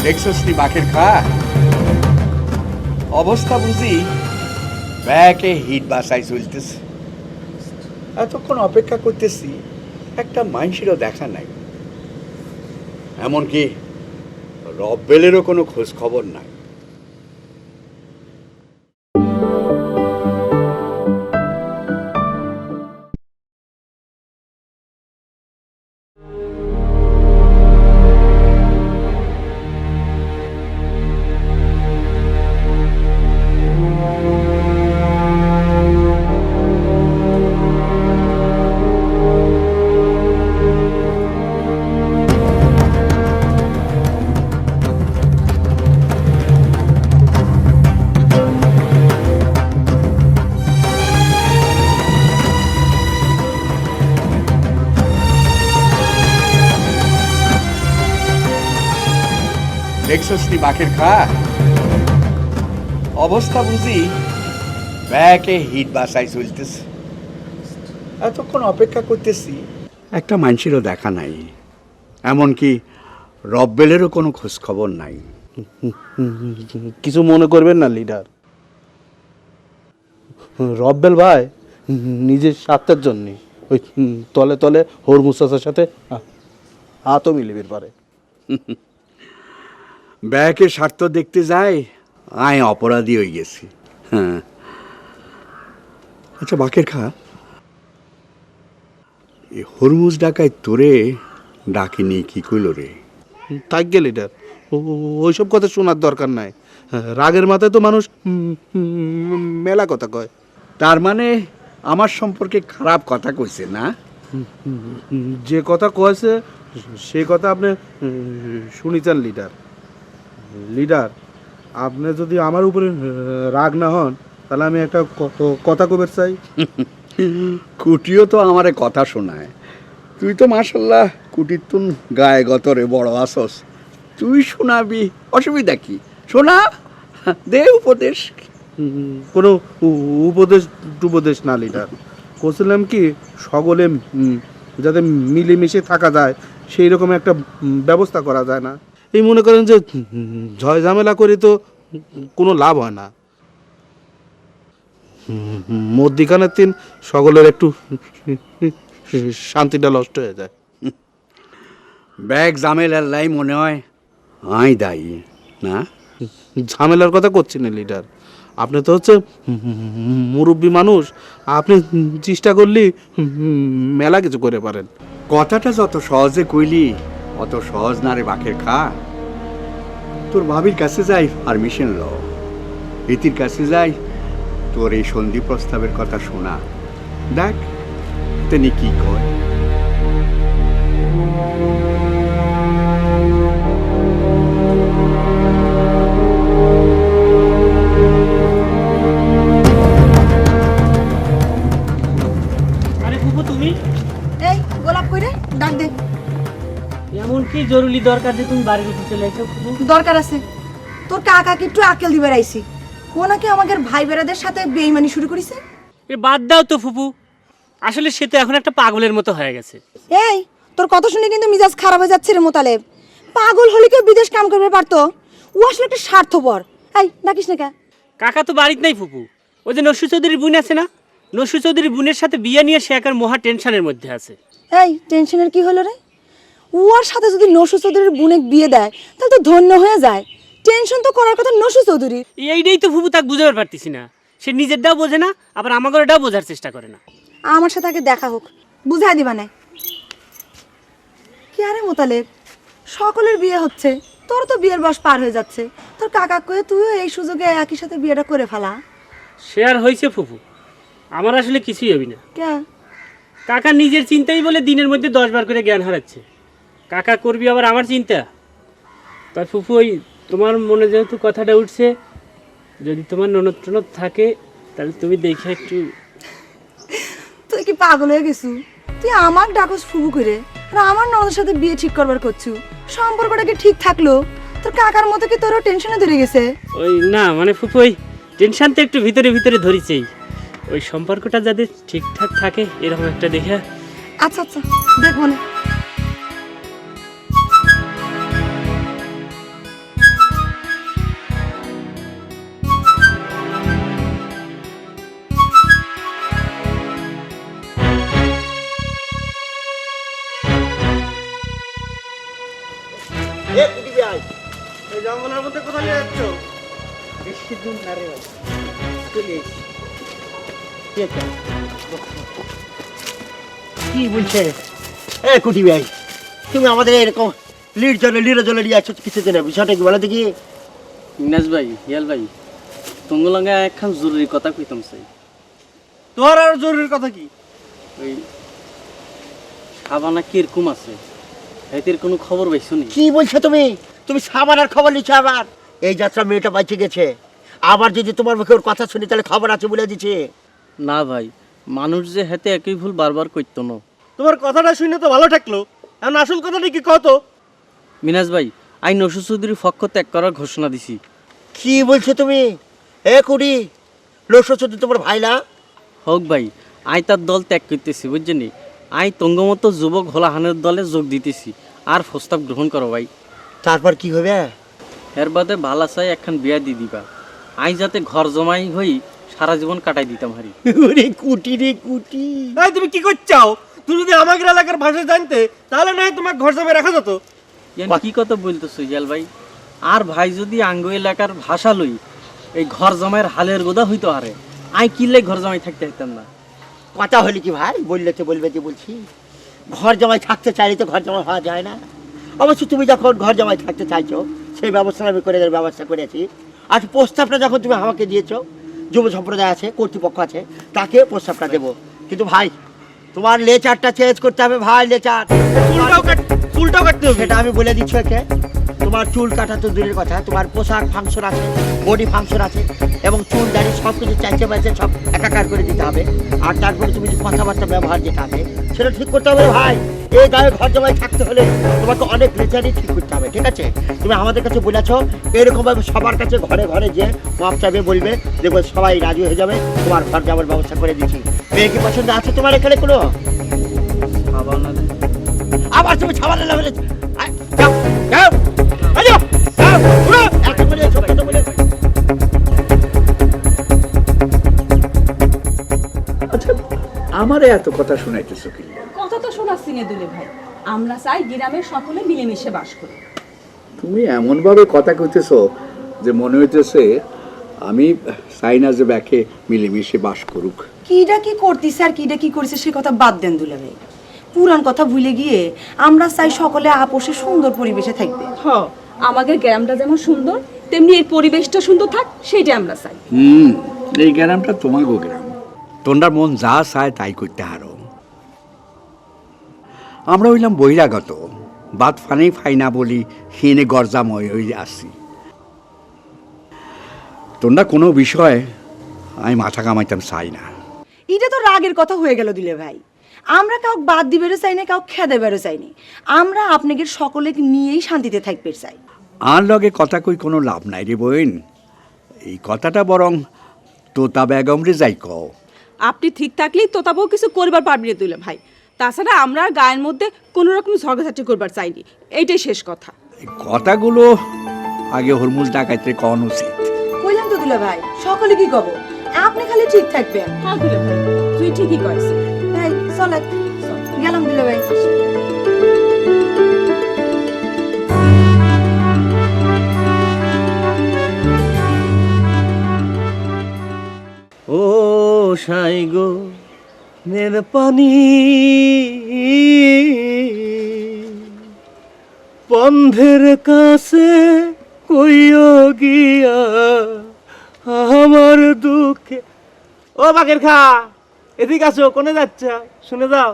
দেখছস নি বাঘের খা অবস্থা বুঝি, ব্যাকে হিট বাসায় চলতেছে। এতক্ষণ অপেক্ষা করতেছি, একটা মানুষেরও দেখা নাই, এমনকি রব্বেলেরও কোনো খোঁজ খবর নাই। দেখছস নি বাকের খা অবস্থা বুঝি ব্যাকে হিট বাসায় চলতেছে। এতক্ষণ অপেক্ষা করতেছি, একটা মানুষেরও দেখা নাই, এমনকি রব্বেলেরও কোনো খোঁজ খবর নাই। কিছু মনে করবেন না লিডার, রব্বেল ভাই নিজের স্বার্থের জন্য ওই তলে তলে হরমুস্তার সাথে হাতও মিলিবির পারে। ব্যাকের স্বার্থ দেখতে যাই আয় অপরাধী হয়ে গেছি। হ্যাঁ, আচ্ছা বাকের খা, এই হরমুজ ডাকায় তোরে ডাকিনি কি কইল রে? তাই গে লিডার, ওইসব কথা শোনার দরকার নাই। রাগের মাথায় তো মানুষ মেলা কথা কয়। তার মানে আমার সম্পর্কে খারাপ কথা কইছে না? যে কথা কয়েছে সে কথা আপনি শুনিছেন লিডার। লিডার, আপনি যদি আমার উপরে রাগ না হন তাহলে আমি একটা কথা কবের চাই। কুটিও তো আমারে কথা শোনায়, তুই তো মাশাল্লাহ কুটির তুন গায়ে গতরে বড় আসস, তুই শোনাবি, অসুবিধা কি? শোনা, দে উপদেশ। কোনো উপদেশ না লিডার, বলছিলাম কি সকলে যাতে মিলেমিশে থাকা যায় সেই রকম একটা ব্যবস্থা করা যায় না? এই মনে করেন যে ঝয় ঝামেলা করে তো কোনো লাভ হয় না। মধ্যিখানের দিন সকলের একটু শান্তিটা নষ্ট হয়ে যায়। ব্যাগ জামেলার লাই মনে হয় আই দায়ী না? ঝামেলার কথা করছি না লিডার, আপনি তো হচ্ছে মুরব্বী মানুষ, আপনি চেষ্টা করলেই মেলা কিছু করে পারেন। কথাটা যত সহজে কইলি অত সহজ না রে বাকের খা। তোর ভাবির কাছে যাই পারমিশন ল, ইতির কাছে যাই তোর এই সন্ধি প্রস্তাবের কথা শোনা, দেখ তিনি কি কয়। আরে ফুপু তুমি এই গোলাপ কইরে ডাক দে। এমন কি জরুরি দরকার যে তুমি বাড়ির ভিতরে চলে আইছো ফুপু? দরকার আছে, তোর কাকাকে একটু আকেল দিবার আইছি। ও নাকি আমাদের ভাই বেড়াদের সাথে বেইমানি শুরু করেছে। এ বাদ দাও তো ফুপু, আসলে সে তো এখন একটা পাগলের মতো হয়ে গেছে। এই তোর কথা শুনে কিন্তু মিজাজ খারাপ হয়ে যাচ্ছে রে মোতালেব। পাগল হলে কেউ বিদেশ কাম করবে পারতো, ও আসলে একটা স্বার্থপর। এই ডাকিস না কে? কাকা তো বাড়িতে নাই ফুপু, ওই যে নসু চৌধুরীর বোন আছে না, নসু চৌধুরীর বোনের সাথে বিয়ে নিয়ে সে একার মহা টেনশনের মধ্যে আছে। এই টেনশনের কি হলো রে? ওর সাথে যদি নসু চৌধুরীর বোনে বিয়ে দেয় তাহলে তো ধন্য হয়ে যায়। টেনশন তো করার কথা নসু চৌধুরীর। এইটাই তো ফুপু তাকে বুঝাতে পারতেছি না, সে নিজেরটাও বোঝে না আবার আমাদেরটাও বোঝার চেষ্টা করে না। আমার সাথে আগে দেখা হোক, বুঝাই দিবা না। কি আরে মোতালেব, সকলের বিয়ে হচ্ছে, তোর তো বিয়ের বয়স পার হয়ে যাচ্ছে, তোর কাকা কয়ে তুইও এই সুযোগে একই সাথে বিয়েটা করে ফেলা। সে আর হয়েছে ফুপু, আমার আসলে কিছুই হবি না। কে? কাকা নিজের চিন্তাই বলে দিনের মধ্যে 10 বার করে জ্ঞান হারাচ্ছে, কাকা করবি আবার আমার চিন্তা। তাই ফুপু ওই তোমার মনে যেহেতু কথাটা উঠছে, যদি তোমার ননদ টনদ থাকে তাহলে তুমি দেখে একটু। তুই কি পাগল হয়ে গেছু? তুই আমার ডাকস ফুবু করে আর আমার ননদের সাথে বিয়ে ঠিক করবার করছু, সম্পর্কটা কি ঠিক থাকলো? তোর কাকার মতো কি তোরও টেনশনে ধরে গেছে? ওই না মানে ফুপু ওই টেনশন তো একটু ভিতরে ভিতরে ধরিছেই, ওই সম্পর্কটা যাতে ঠিকঠাক থাকে এরকম একটা দেখে। আচ্ছা আচ্ছা দেখবো না। এ কুটি ভাই, এই জঙ্গলের মধ্যে কোথায় যাচ্ছ? বেশি দূর না রে ভাই, চলে এসেছি। কি বলছে? এ কুটি ভাই, তুমি আমাদের এরকম লিড জলে নিয়ে আসছো কিছুদিন, বিষয়টা কি বলো দেখি? ইনাজ ভাই, হিয়াল ভাই, তোমার একখান জরুরি কথা কইতাম চাই। তোর আর জরুরি কথা কি? ওই সাবানা কিরকম আছে, এদের কোনো খবর পাইছো নি? কি বলছো তুমি? তুমি সাবানার খবর নিচ্ছ আবার? এই যাত্রা মেয়েটা বাইচে গেছে, আবার যদি তোমার মুখে ওর কথা শুনি তাহলে খবর আছে বলে দিচ্ছে। না ভাই, মানুষ যে হাতে একই ভুল বারবার করতো না। তোমার কথাটা শুনে তো ভালো ঠেকলো, এখন আসল কথাটা কি কত? মিনাজ ভাই, আই নসুর চৌধুরীর পক্ষ ত্যাগ করার ঘোষণা দিছি। কি বলছো তুমি? এ কুড়ি লোসো চৌধুরী তোমার ভাই না? হোক ভাই, আই তার দল ত্যাগ করতেছি, বুঝছেনি? আই তঙ্গমতো যুবক হলাহানের দলে যোগ দিতেছি। আর প্রস্তাব গ্রহণ করো ভাই। তারপর কি হবে? এর বাদে ভালা চাই একখান বিয়া দিয়ে দিবা। আই যাতে ঘর জমাই হই সারা জীবন কাটাই দিতাম হারি। ওরে কুটি রে কুটি। এই তুমি কি করছাও? তুমি যদি আমাদের এলাকার ভাষা জানতে তাহলে না হয় তোমার ঘর জমে রাখা যেত। কি কথা বলতেছো ইয়াল ভাই? আর ভাই যদি আঙ্গ এলাকার ভাষা লই এই ঘর জমাইয়ের হালের গোদা হইতো হারে, আই কিনলে ঘর জমাই থাকতে হইতাম না। কথা হলি কি ভাই? বললে তো বলবে যে বলছি ঘর জমাই থাকতে চাইলে তো ঘর জমাই হওয়া যায় না। অবশ্য তুমি যখন ঘর জমাই থাকতে চাইছো সেই ব্যবস্থা আমি করে দেওয়ার ব্যবস্থা করেছি। আর প্রস্তাবটা যখন তুমি আমাকে দিয়েছো, যুব সম্প্রদায় আছে, কর্তৃপক্ষ আছে, তাকে প্রস্তাবটা দেবো। কিন্তু ভাই তোমার লেচারটা চেঞ্জ করতে হবে ভাই, লেচার চুলটাও কাটতে হবে। সেটা আমি বলে দিচ্ছি একে। তোমার চুল কাটা তো দূরের কথা, তোমার পোশাক ফাংশন আছে, বডি ফাংশন আছে, এবং চুল দাড়ি সব কিছু চাইছে বাইছে সব একাকার করে দিতে হবে। আর তারপরে তুমি যে কথাবার্তা ব্যবহার যেটা আছে সেটা ঠিক করতে হবে ভাই। এই গায়ে ঘর জমায় থাকতে হলে তোমাকে অনেক লেচারই ঠিক করতে হবে, ঠিক আছে? তুমি আমাদের কাছে বলেছো এরকমভাবে সবার কাছে ঘরে ঘরে যে মাপ চাইবে বলবে, দেখবো সবাই রাজি হয়ে যাবে, তোমার ঘর যাওয়ার ব্যবস্থা করে দিচ্ছি। মেয়ে কি পছন্দ আছে তোমার এখানে কোনো? আবার তুমি ছাবালে লাগলে যাও যাও আজো যাও উড়ো একটা করে ছোট ছোট বলে। আচ্ছা আমারে এত কথা শোনাইতেছো কি? কথা তো শোনাচ্ছি না দুলে ভাই, আমরা চাই গ্রামের সকলে মিলেমিশে বাস করি। তুমি এমন ভাবে কথা কইতেছো যে মনে হইতেছে আমি চাই না যে ব্যাকে মিলেমিশে বাস করুক। কিটা কি করতিস আর কিটা কি করেছে সে কথা বাদ দেন দুলা ভাই। পুরান কথা ভুলে গিয়ে আমরা চাই সকলে আপোষে সুন্দর পরিবেশে থাকবে। আমাদের গ্রামটা যেমন সুন্দর তেমনি এই পরিবেশটা সুন্দর থাক, সেটাই আমরা চাই। এই গ্রামটা তোমার গো গ্রাম, তোমরা মন যা চায় তাই করতে হারো। আমরা হইলাম বহিরাগত, বাদ ফানেই ফাই না বলি হিনে গরজাময় হয়ে আসছি। তোমরা কোনো বিষয়ে আমি মাথা কামাইতাম চাই না। এটা তো রাগের কথা হয়ে গেল দিলে ভাই। আমরা কাউকে বাদ দিবেরও চাই না, কাউকে খেয়ে দেবেরও চাই না। আমরা আপনাদের সকলেকে নিয়েই শান্তিতে থাকতে চাই। আর লগে কথা কই কোনো লাভ নাই রে বোন। এই কথাটা বরং তোতা বেগম রে যাই কও। আপনি ঠিক থাকলেই তোতাবও কিছু করবার পারবি না দুলে ভাই। তাছাড়া আমরা আর গায়ের মধ্যে কোনো রকম ঝগড়াঝাটি করবার চাইনি, এইটাই শেষ কথা। এই কথাগুলো আগে হরমুজ ডাকাইতে কন উচিত। কইলাম তো দিলে ভাই, সকলে কি কব, আপনি খালি ঠিক থাকবেন। হ্যাঁ দুলে ভাই, তুই ঠিকই কইছিস। ভাই চলে গেলাম দিলে ভাই। ও সাই গো মের পানি বন্ধের কাছে কইও গিয়া আমার দুঃখে। ও বাকের খা, এদিকে আসো, কোনে যাচ্ছ? শুনে যাও।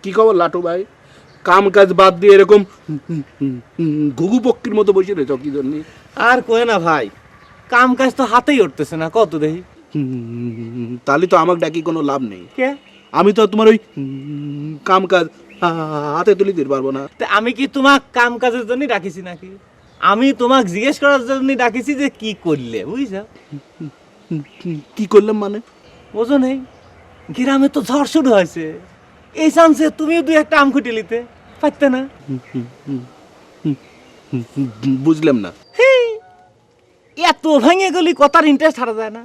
কি খবর লাটু ভাই? কাম কাজ বাদ দিয়ে এরকম ঘুঘু পক্ষীর মতো বসে রয়েছ কি জন্য? আর কয়ে না ভাই, কাম কাজ তো হাতেই উঠতেছে না, কত দেখি। তাহলে তো আমাকে ডাকি কোনো লাভ নেই। কে? আমি তো তোমার ওই কাম কাজ হাতে তুলে দিতে পারবো না। তা আমি কি তোমাক কাম কাজের জন্য ডাকিছি নাকি? আমি তোমাক জিজ্ঞেস করার জন্য ডাকিছি যে কি করলে, বুঝছো? কি করলাম মানে? বোঝো নেই, গ্রামে তো ঝড় শুরু হয়েছে, এই চান্সে তুমিও দুই একটা আম খুঁটে নিতে পারতে না? বুঝলাম না। এত ভেঙে গেলি কথার ইন্টারেস্ট হারা যায় না।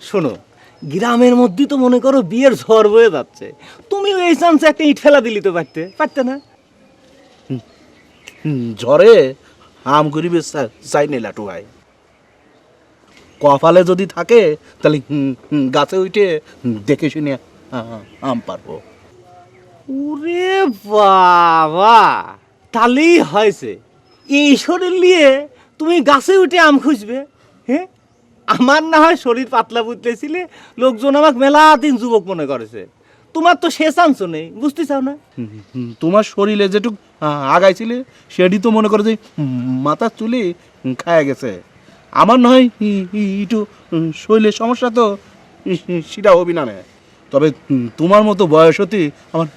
শোনো, গ্রামের মধ্যে তো মনে করো বিয়ের ঝড় বয়ে যাচ্ছে, তুমিও এই চান্সে একটা ইট ফেলা দিলি তো পারতে না? ঝড়ে আম গরিবে চাই নে লাটু ভাই। কপালে যদি থাকে তাহলে গাছে উঠে দেখে শুনে আম পারবো। ওরে বাবা, তাহলেই হয়েছে। এই শরীর নিয়ে তুমি গাছে উঠে আম খুঁজবে? হ্যাঁ, আমার না হয় শরীর পাতলা বুঝতেছিলে, লোকজন আমাকে মেলা দিন যুবক মনে করেছে। তোমার তো সে চান্স নেই, বুঝতে চাও না? তোমার শরীরে যেটুক আগাইছিলে সেটি তো মনে করো যে মাথার চুলে খায়া গেছে। আমার নয় একটু শরীরের সমস্যা তো সেটা হবি না। তবে তোমার মতো বয়স হতে আমার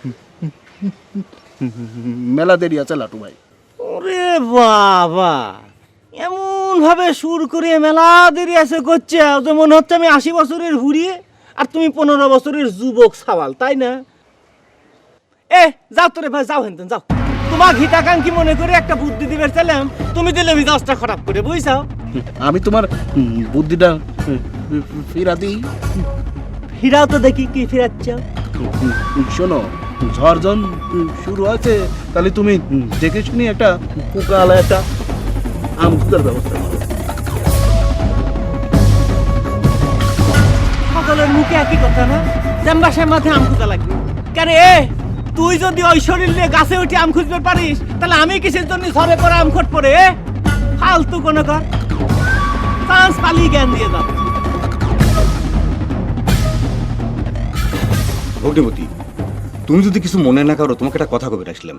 মেলা দেরি আছে লাটু ভাই। ওরে বাবা, এমন ভাবে সুর করে মেলা দেরি আছে করছে যে মনে হচ্ছে আমি 80 বছরের হুড়িয়ে আর তুমি 15 বছরের যুবক সাওয়াল, তাই না? এ যাও তোরে ভাই, যাও হেনতেন যাও। তোমার হিতাকাঙ্ক্ষী মনে করে একটা বুদ্ধি দিবে চাইলাম, তুমি দিলে মিজাজটা খারাপ করে, বুঝছাও? আমি তোমার বুদ্ধিটা ফিরা দিই। ফিরাও তো দেখি কি ফিরাচ্ছ। শোনো, ঝড় যখন শুরু আছে তাহলে তুমি দেখে শুনি একটা পোকালা একটা আম খুঁজার ব্যবস্থা করো। সকলের মুখে একই কথা না, জাম্বাসের মাথায় আম খুঁজা লাগবে কেন? এ তুই যদি ওই শরীর নিয়ে গাছে উঠে আম খুঁজতে পারিস তাহলে আমি কিসের জন্য ঝরে পড়ে আম খট পড়ে? ফালতু কোনো কর, চান্স পালিয়ে জ্ঞান দিয়ে যাও। ভগ্নিপতি, তুমি যদি কিছু মনে না করো, তোমাকে একটা কথা কবে আসলাম।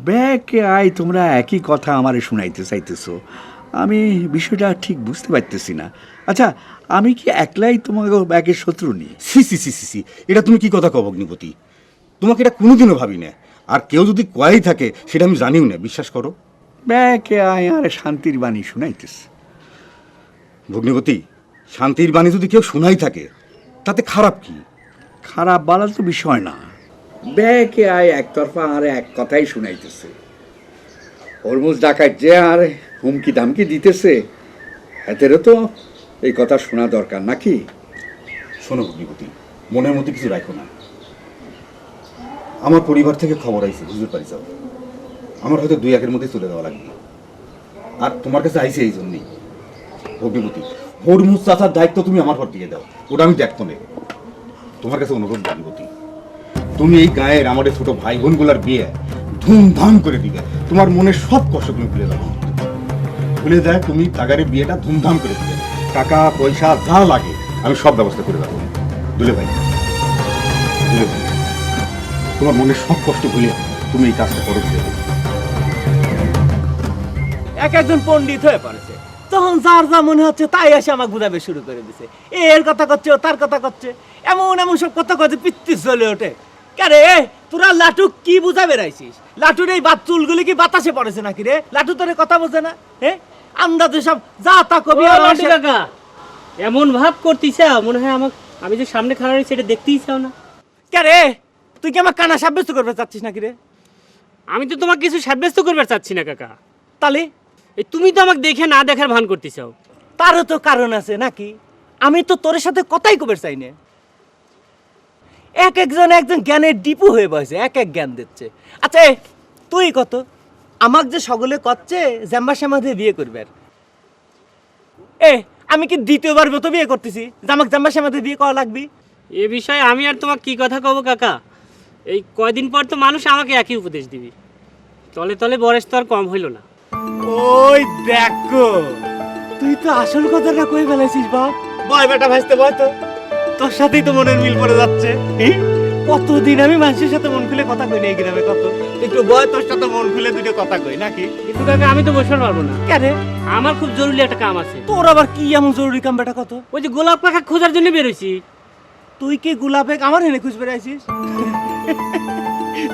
ব্যাকে আয়, তোমরা একই কথা আমারে শুনাইতে চাইতেছো, আমি বিষয়টা ঠিক বুঝতে পারতেছি না। আচ্ছা, আমি কি একলাই তোমাকে ব্যাকের শত্রু নি? সি সি সি সি সি, এটা তুমি কি কথা কও ভগ্নিপতি? তোমাকে এটা কোনোদিনও ভাবি না, আর কেউ যদি কয়াই থাকে সেটা আমি জানিও না, বিশ্বাস করো। ব্যাকে আয় আর শান্তির বাণী শুনাইতেছে। ভগ্নিপতি, শান্তির বাণী যদি কেউ শোনাই থাকে তাতে খারাপ কি? খারাপ বলার তো বিষয় না। ব্যাকে আয় একতরফা আর এক কথাই শুনাইতেছে। হরমুজ ডাকাত যে আর হুমকি দামকি দিতেছে, এদেরও তো এই কথা শোনা দরকার নাকি? শোনো ভগ্নিপতি, মনের মধ্যে কিছু রাখো না। আমার পরিবার থেকে খবর আইছে হুজুর বাড়ি যাও, আমার হয়তো 2-1 মধ্যে চলে যাওয়া লাগবে, আর তোমার কাছে আইছে এই জন্যই। ভগ্নিপতি, হরমুজ চাচার দায়িত্ব তুমি আমার পর দিয়ে দাও, ওটা আমি দেখতো না। তোমার কাছে অনুরোধ ভগ্নিপতি, তুমি এই গায়ের আমাদের ছোট ভাই বোনগুলার বিয়ে ধুমধাম করে দিবে। তোমার মনের সব কষ্ট তুমি ভুলে যাবে, ভুলে যায় তুমি তাগারের বিয়েটা ধুমধাম করে দিবে। টাকা পয়সা যা লাগে আমি সব ব্যবস্থা করে দেবো। দুলে ভাই, দুলে ভাই, তোমার মনের সব কষ্ট ভুলে তুমি এই কাজটা করো। এক একজন পণ্ডিত হয়ে পড়েছে, তখন যার যা মনে হচ্ছে তাই এসে আমাকে বুঝাবে শুরু করে দিছে। এর কথা করছে, ও তার কথা করছে, এমন এমন সব কথা করছে পিত্তিস জ্বলে ওঠে। কেরে তোরা লাটু কি বুঝাবে রাইছিস? লাটুর এই চুলগুলি কি বাতাসে পড়েছে নাকি রে? লাটু তোর কথা বোঝে না? আন্দাজে সব যা তা কবি। কাকা এমন ভাব করতিস মনে হয় আমাকে, আমি যে সামনে খাড়া রয়েছি এটা দেখতেই চাও না। কেরে তুই কি আমার কানা সাব্যস্ত করবে চাচ্ছিস নাকি রে? আমি তো তোমাকে কিছু সাব্যস্ত করবে চাচ্ছি না কাকা। তাহলে এই তুমি তো আমাকে দেখে না দেখার ভান করতেছ। তারও তো কারণ আছে নাকি? আমি তো তোর সাথে কথাই কবে চাই না। এক একজন জ্ঞানের ডিপু হয়ে বসে, এক এক জ্ঞান দিচ্ছে। আচ্ছা তুই কত আমাকে যে সকলে করছে জাম্বা শ্যামা দিয়ে বিয়ে করবে, আমি কি দ্বিতীয়বার মতো বিয়ে করতেছি যে আমাকে জাম্বা শ্যামা দিয়ে বিয়ে করা লাগবে? এ বিষয়ে আমি আর তোমাকে কি কথা কব কাকা। এই কয়দিন পর তো মানুষ আমাকে একই উপদেশ দিবি, তলে তলে বয়স তো আর কম হইল না। ওই দেখো, তুই তো আসল কথাটা কই ফেলেছিস বাপ। বয় বেটা ভাসতে বয় তো, তোর সাথেই তো মনের মিল পড়ে যাচ্ছে। কতদিন আমি মানুষের সাথে মন খুলে কথা কই না এই গ্রামে, কত একটু বয় তোর সাথে মন খুলে দুটো কথা কই নাকি? কিন্তু কাকা আমি তো বসে পারবো না। কেন? আমার খুব জরুরি একটা কাম আছে। তোর আবার কি এমন জরুরি কাম বেটা? কত? ওই যে গোলাপ পাখা খোঁজার জন্য বেরোইছি। তুই কি গোলাপে আমার এনে খুঁজ বেড়াইছিস?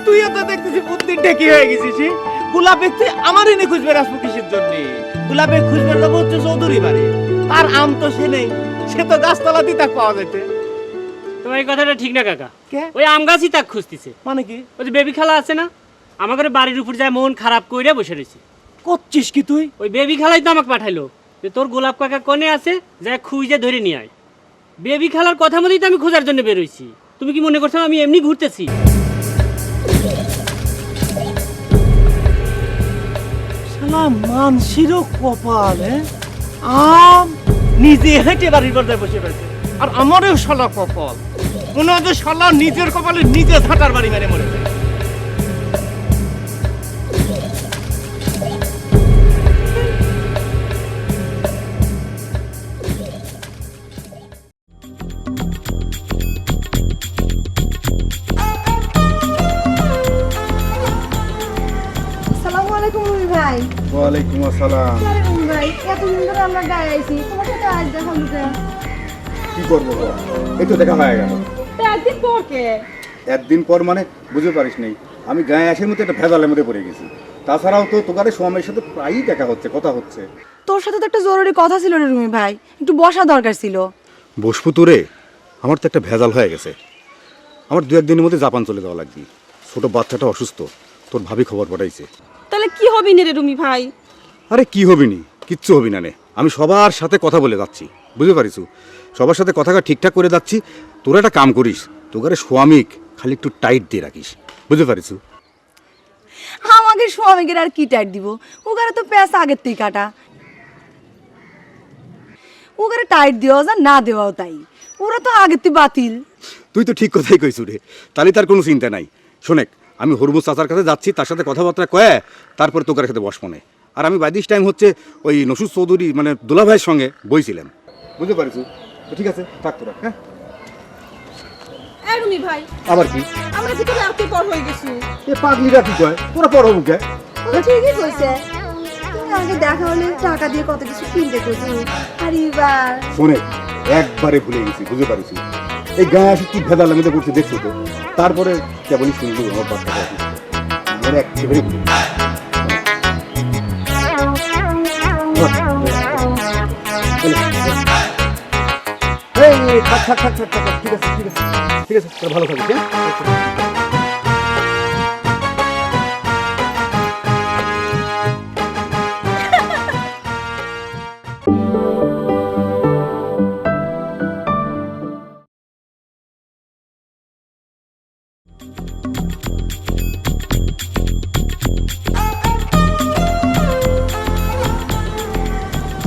তুইও তো দেখতেছি বুদ্ধি ঢেকি হয়ে গেছিস। গোলাপে তুই আমার এনে খুঁজ বেড়াসবো কিসের জন্য? গোলাপে খুঁজ বেড়াবো হচ্ছে চৌধুরী বাড়ি, তার আম তো সে নেই, সে তো গাছতলা দিয়ে তাক পাওয়া যেতে। তোমার এই কথাটা ঠিক না কাকা। কে? ওই আম গাছই তাক খুঁজতেছে। মানে কি? ওই যে বেবি খালা আছে না, আমার ঘরে বাড়ির উপর যায় মন খারাপ কইরা বসে রয়েছে। করছিস কি তুই? ওই বেবি খালাই তো আমাকে পাঠাইলো যে তোর গোলাপ কাকা কোনে আছে, যা খুঁজে ধরে নিয়ে আয়। বেবি খালার কথা মতোই তো আমি খোঁজার জন্য বেরোইছি। তুমি কি মনে করছো আমি এমনি ঘুরতেছি? শালা মানসিরও কপাল। আম নিজে হেঁটে বাড়ির পর্দায় বসে পড়েছে, আর আমারও শালা কপাল। মনে হয় শালা নিজের কপালে নিজে ঝাঁটার বাড়ি মেরে মরে যায়। আসসালামু আলাইকুম রুমি ভাই। ওয়ালাইকুম আসসালাম। আরে রুমি ভাই, এতদিন ধরে আমরা গায়ে আইছি, তোমার সাথে আজ দেখা হলো। কি করবো, এই তো দেখা হয়ে গেল। একদিন পর কে? একদিন পর মানে বুঝতে পারিস নাই, আমি গায়ে আসের মধ্যে একটা ভেজালের মধ্যে পড়ে গেছি। তাছাড়াও তো তোকারে সোহামের সাথে প্রায়ই দেখা হচ্ছে, কথা হচ্ছে। তোর সাথে তো একটা জরুরি কথা ছিল রে রুমি ভাই, একটু বসা দরকার ছিল। বসবো তো রে, আমার তো একটা ভেজাল হয়ে গেছে। আমার 2-1 দিনের মধ্যে জাপান চলে যাওয়া লাগবে। ছোট বাচ্চাটা অসুস্থ, তোর ভাবি খবর পাঠাইছে। তাহলে কি হবি নে রে রুমি ভাই? আরে কি হবি নি, কিচ্ছু হবি না নে। আমি সবার সাথে কথা বলে যাচ্ছি, বুঝতে পারিস? সবার সাথে কথাটা ঠিকঠাক করে যাচ্ছি। তোরা একটা কাম করিস, তোকারে স্বামিক খালি একটু টাইট দিয়ে রাখিস, বুঝতে পারিস? আমাকে স্বামীকে আর কি টাইট দিব, ওখানে তো প্যাঁচ আগের থেকে কাটা। ওখানে টাইট দেওয়া যা না দেওয়াও তাই, ওরা তো আগের থেকে বাতিল। তুই তো ঠিক কথাই কইছু রে, তাহলে তার কোনো চিন্তা নাই। শোনেক, আমি হরমুজ চাচার কাছে যাচ্ছি, তার সাথে কথাবার্তা কয়ে তারপরে তোকার সাথে বস মনে। আর আমি বাই দিস টাইম হচ্ছে ওই নসুর চৌধুরী মানে দুলা ভাইয়ের সঙ্গে বইছিলাম, বুঝতে পারিস? তো ঠিক আছে, থাক তোরা। হ্যাঁ এ রুমি ভাই, আবার কি? আমরা কি তোরা এত পর হয়ে গেছি? এ পাগলিরা কি কয়, তোরা পড়ো মুখে। ঠিকই কইছে, তুমি আগে দেখা হলে টাকা দিয়ে কত কিছু কিনতে কইছো, আর এবার শোনে, একবারে ভুলে গেছি, বুঝতে পারিস? এই গায়ে আসে কি ভেদাল আমি তো করছি দেখছো তো। তারপরে কেবলই শুনবো আমার বাচ্চাটা অসুস্থ, আমার একেবারে ভুলে গেছি। থাক থাক থাক থাক থাক, ঠিক আছে ঠিক আছে ঠিক আছে, তোরা ভালো থাকিস।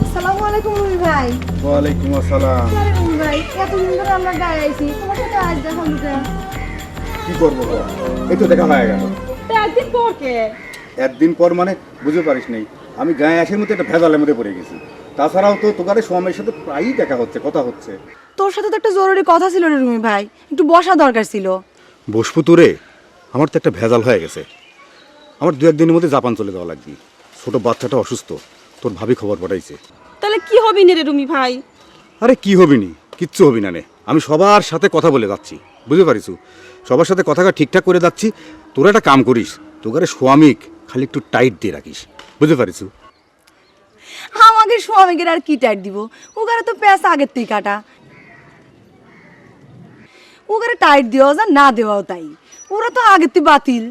আসসালামু আলাইকুম রুমি ভাই। ওয়ালাইকুম আসসালাম। আরে রুমি ভাই, এতদিন ধরে আমরা গায়ে আইছি, তোমার সাথে আজ দেখা হলো কেন? কি করবো বল? এই তো দেখা হয়ে গেল। একদিন পর কে? একদিন পর মানে বুঝতে পারিস নাই, আমি গায়ে আসের মধ্যে একটা ভেজালের মধ্যে পড়ে গেছি। তাছাড়াও তো তোকারে সোহামের সাথে প্রায়ই দেখা হচ্ছে, কথা হচ্ছে। তোর সাথে তো একটা জরুরি কথা ছিল রে রুমি ভাই, একটু বসা দরকার ছিল। বসবো তো রে, আমার তো একটা ভেজাল হয়ে গেছে। আমার 2-1 দিনের মধ্যে জাপান চলে যাওয়া লাগবে। ছোট বাচ্চাটা অসুস্থ, তোর ভাবি খবর পাঠাইছে। তাহলে কি হবি নে রে রুমি ভাই? আরে কি হবি নি, কিচ্ছু হবি না নে। আমি সবার সাথে কথা বলে যাচ্ছি, বুঝতে পারিস? সবার সাথে কথাটা ঠিকঠাক করে যাচ্ছি। তোরা একটা কাম করিস, তোকারে স্বামিক খালি একটু টাইট দিয়ে রাখিস, বুঝতে পারিস? আমাকে স্বামীকে আর কি টাইট দিব, ওখানে তো প্যাঁচ আগের থেকে কাটা। ওখানে টাইট দেওয়া যা না দেওয়াও তাই, ওরা তো আগের থেকে বাতিল।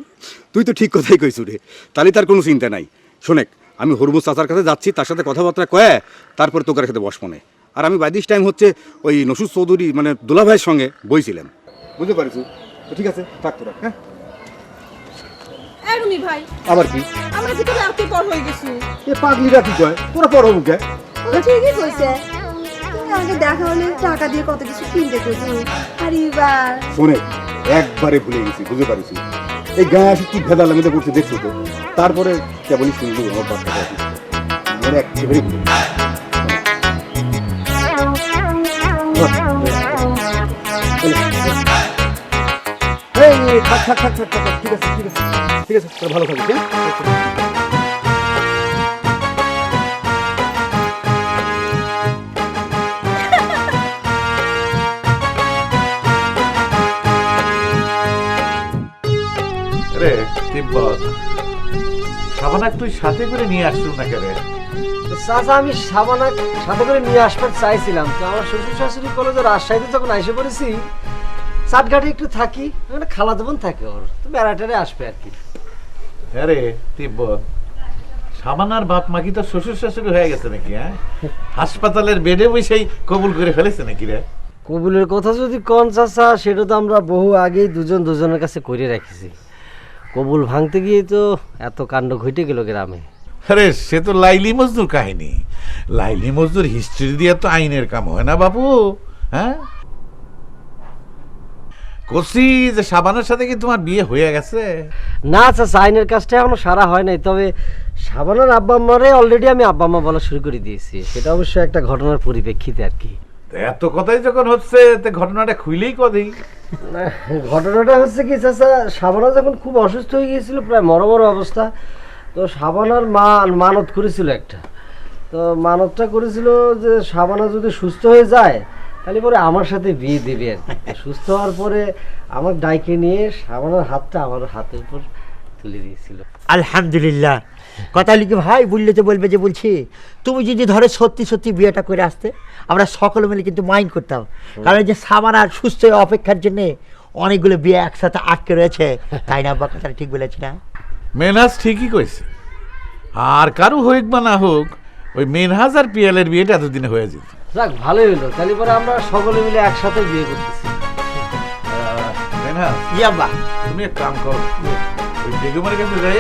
তুই তো ঠিক কথাই কইছু রে, তাহলে তার কোনো চিন্তা নাই। শোনেক, আমি হরমুজ চাচার কাছে যাচ্ছি, তার সাথে কথাবার্তা কয়ে তারপরে তোকার সাথে বস মনে। আর আমি বাই দিস টাইম হচ্ছে ওই নসুর চৌধুরী মানে দুলা ভাইয়ের সঙ্গে বইছিলাম, বুঝতে পারিস? তো ঠিক আছে, থাক তোরা। হ্যাঁ এ রুমি ভাই, আবার কি? আমরা কি তোরা এত পর হয়ে গেছি? এ পাগলিরা কি কয়, তোরা পড়ো মুখে। ঠিকই কইছে, তুমি আগে দেখা হলে টাকা দিয়ে কত কিছু কিনতে কইছো, আর এবার শোনে, একবারে ভুলে গেছি, বুঝতে পারিস? এই গায়ে আসে কি ভেদাল আমি তো করছি দেখছো তো। তারপরে কেবলই শুনবো আমার বাচ্চাটা অসুস্থ, আমার একেবারে ভুলে গেছি। থাক থাক থাক থাক থাক, ঠিক আছে ঠিক আছে ঠিক আছে, তোরা ভালো থাকিস। রে তিব্বত, সাবানা তুই সাথে করে নিয়ে আসছো না কেন? চাচা, আমি সাবানা সাথে করে নিয়ে আসবার চাইছিলাম, তো আমার শ্বশুর শাশুড়ি কলেজে রাজশাহীতে যখন এসে পড়েছি, চাটঘাটে একটু থাকি, মানে খালা দেবন থাকে, ওর তো বেড়াটারে আসবে আর কি। হ্যাঁ রে তিব্বত, সাবানার বাপ মা কি তো শ্বশুর শাশুড়ি হয়ে গেছে নাকি? হ্যাঁ, হাসপাতালের বেডে বসেই কবুল করে ফেলেছে নাকি রে? কবুলের কথা যদি কন চাচা, সেটা তো আমরা বহু আগেই দুজনের কাছে করে রাখিছি। কবুল ভাঙতে গিয়ে তো এত কাণ্ড ঘটে গেল গ্রামে। আরে সে তো লাইলি মজদুর কাহিনী। লাইলি মজদুর হিস্ট্রি দিয়ে তো আইনের কাম হয় না বাবু। হ্যাঁ, কসি যে সাবানের সাথে কি তোমার বিয়ে হয়ে গেছে? না চাচা, আইনের কাজটা এখনো সারা হয় নাই, তবে সাবানের আব্বা আম্মারে অলরেডি আমি আব্বা আম্মা বলা শুরু করে দিয়েছি। সেটা অবশ্য একটা ঘটনার পরিপ্রেক্ষিতে আর কি। এত কথাই যখন হচ্ছে, তো ঘটনাটা খুইলেই কদি। ঘটনাটা হচ্ছে কি চাচা, সাবানা যখন খুব অসুস্থ হয়ে গিয়েছিল, প্রায় মরমর অবস্থা, তো সাবানার মা মানত করেছিল একটা। তো মানতটা করেছিল যে সাবানা যদি সুস্থ হয়ে যায় তাহলে পরে আমার সাথে বিয়ে দিবেন। সুস্থ হওয়ার পরে আমার ডাইকে নিয়ে সাবানার হাতটা আমার হাতের উপর তুলে দিয়েছিল। আলহামদুলিল্লাহ। কথা লিখে ভাই বললে তো বলবে যে বলছি তুমি যদি ধরো সত্যি সত্যি বিয়েটা করে আসতে আমরা সকলে মিলে কিন্তু মাইন্ড করতাম, কারণ এই যে সাবান আর সুস্থ হয়ে অপেক্ষার জন্য অনেকগুলো বিয়ে একসাথে আটকে রয়েছে, তাই না আব্বা? কথাটা ঠিক বলেছি না? মেনহাজ ঠিকই কইছে, আর কারো হোক বা না হোক ওই মেনহাজ আর পিয়ালের বিয়েটা এতদিনে হয়ে যেত। যাক ভালোই হলো, তাহলে পরে আমরা সকলে মিলে একসাথে বিয়ে করতেছি। মেনহাজ, জি আব্বা। তুমি এক কাম করো, ওই বেগমের কাছে যাই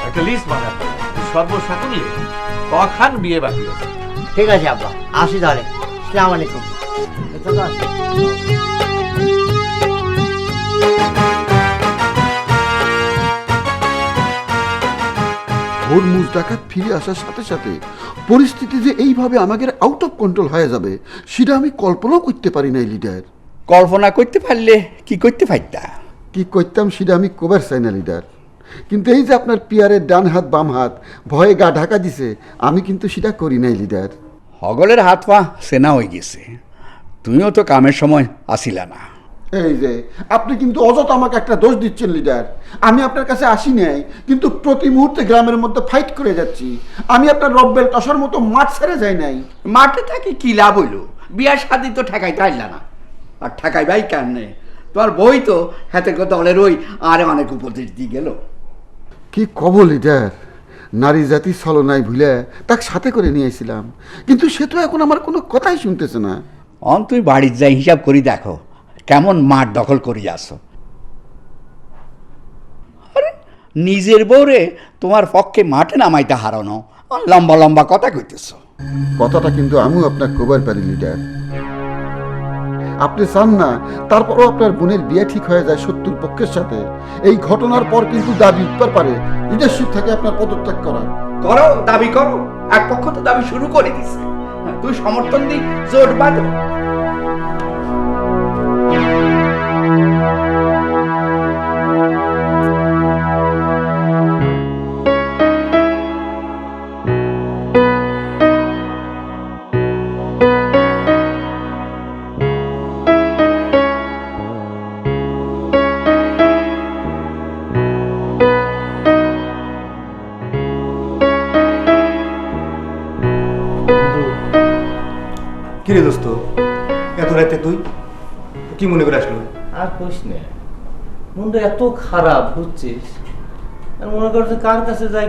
একটা লিস্ট বানাতে, সর্বসাকুল্যে কখান বিয়ে বাকি আছে। ঠিক আছে আব্বা, আসি তাহলে। আসসালামু আলাইকুম। হরমুজ ডাকাত ফিরে আসার সাথে সাথে পরিস্থিতি যে এইভাবে আমাদের আউট অফ কন্ট্রোল হয়ে যাবে সেটা আমি কল্পনাও করতে পারি নাই লিডার। কল্পনা করতে পারলে কি করতে পারতা? কি করতাম সেটা আমি কবার চাই না লিডার, কিন্তু এই যে আপনার পিয়ারের ডান হাত বাম হাত ভয়ে গা ঢাকা দিছে, আমি কিন্তু সেটা করি নাই লিডার। হগলের হাত পা সেনা হয়ে গেছে, তুমিও তো কামের সময় আসিলা না। এই যে আপনি কিন্তু অযথা আমাকে একটা দোষ দিচ্ছেন লিডার। আমি আপনার কাছে আসি নাই, কিন্তু প্রতি মুহূর্তে গ্রামের মধ্যে ফাইট করে যাচ্ছি। আমি আপনার রব্বেল টসার মতো মাঠ ছেড়ে যাই নাই। মাঠে থাকি কি লাভ হইল? বিয়ার শাদি তো ঠেকাইতে পারলা না, আর ঠেকাইবাই কেন? তোমার বই তো হাতে দলের ওই আরে অনেক উপদেশ দিয়ে গেল। কি কব লিডার, নারী জাতি ছলনায় ভুলে তাকে সাথে করে নিয়েছিলাম, কিন্তু সে তো এখন আমার কোনো কথাই শুনতেছে না। তুই বাড়ির যাই হিসাব করি দেখো কেমন মাঠ দখল করি আসো। আরে নিজের বউরে তোমার পক্ষে মাঠে নামাইতে হারানো, লম্বা লম্বা কথা কইতেছ। কথাটা কিন্তু আমিও আপনার কবার পারি লিডার। আপনি চান না তারপরও আপনার বোনের বিয়ে ঠিক হয়ে যায় শত্রুর পক্ষের সাথে। এই ঘটনার পর কিন্তু দাবি উঠতে পারে লিডারশিপ থেকে আপনার পদত্যাগ করার। করো, দাবি করো। এক পক্ষ তো দাবি শুরু করে দিছে, তুই সমর্থন দি, জোট বাঁধো। কিরে দোস্ত, এত রাতে তুই কি মনে করে আসলো? আর কইস না, মনটা এত খারাপ বুঝছিস। আর মনে করছে কার কাছে যাই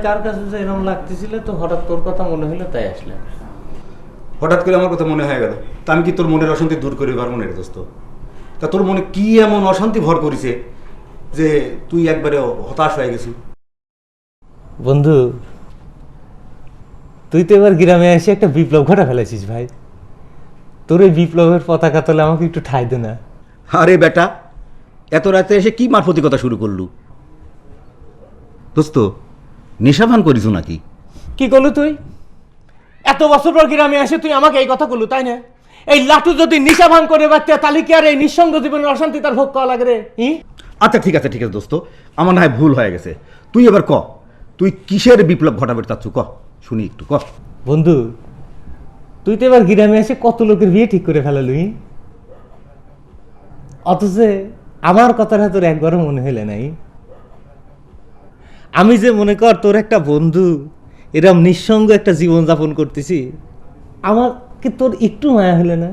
এরকম লাগতেছিল, তো হঠাৎ তোর কথা মনে হলো তাই আসলাম। হঠাৎ করে আমার কথা মনে হয়ে গেল, তা আমি কি তোর মনের অশান্তি দূর করে পারবো না রে দোস্ত? তা তোর মনে কি এমন অশান্তি ভর করেছে যে তুই একবারে হতাশ হয়ে গেছিস? বন্ধু, তুই তো এবার গ্রামে এসে একটা বিপ্লব ঘটা ফেলেছিস ভাই। তোর এই বিপ্লবের পতাকা তোলে আমাকে একটু ঠাই দে না। আরে বেটা, এত রাতে এসে কি মারফতিকতা শুরু করলু? দোস্ত, নেশাভান করিস নাকি? কি করলু তুই? এত বছর পর গ্রামে এসে তুই আমাকে এই কথা করলু, তাই না? এই লাটু যদি নিশা ভাঙ করে বাচ্চা, তাহলে কি আর এই নিঃসঙ্গ জীবনের অশান্তি তার ভোগ করা লাগে রে? আচ্ছা ঠিক আছে দোস্ত, আমার না হয় ভুল হয়ে গেছে। তুই এবার ক, তুই কিসের বিপ্লব ঘটাবে চাচ্ছু? ক শুনি একটু, ক। বন্ধু, তুই তো এবার গ্রামে এসে কত লোকের বিয়ে ঠিক করে ফেলালুই, অথচ আমার কথাটা তোর একবারও মনে হইলে নাই। আমি যে মনে কর তোর একটা বন্ধু, এরকম নিঃসঙ্গ একটা জীবন যাপন করতেছি, আমাকে তোর একটু মায়া হলে না?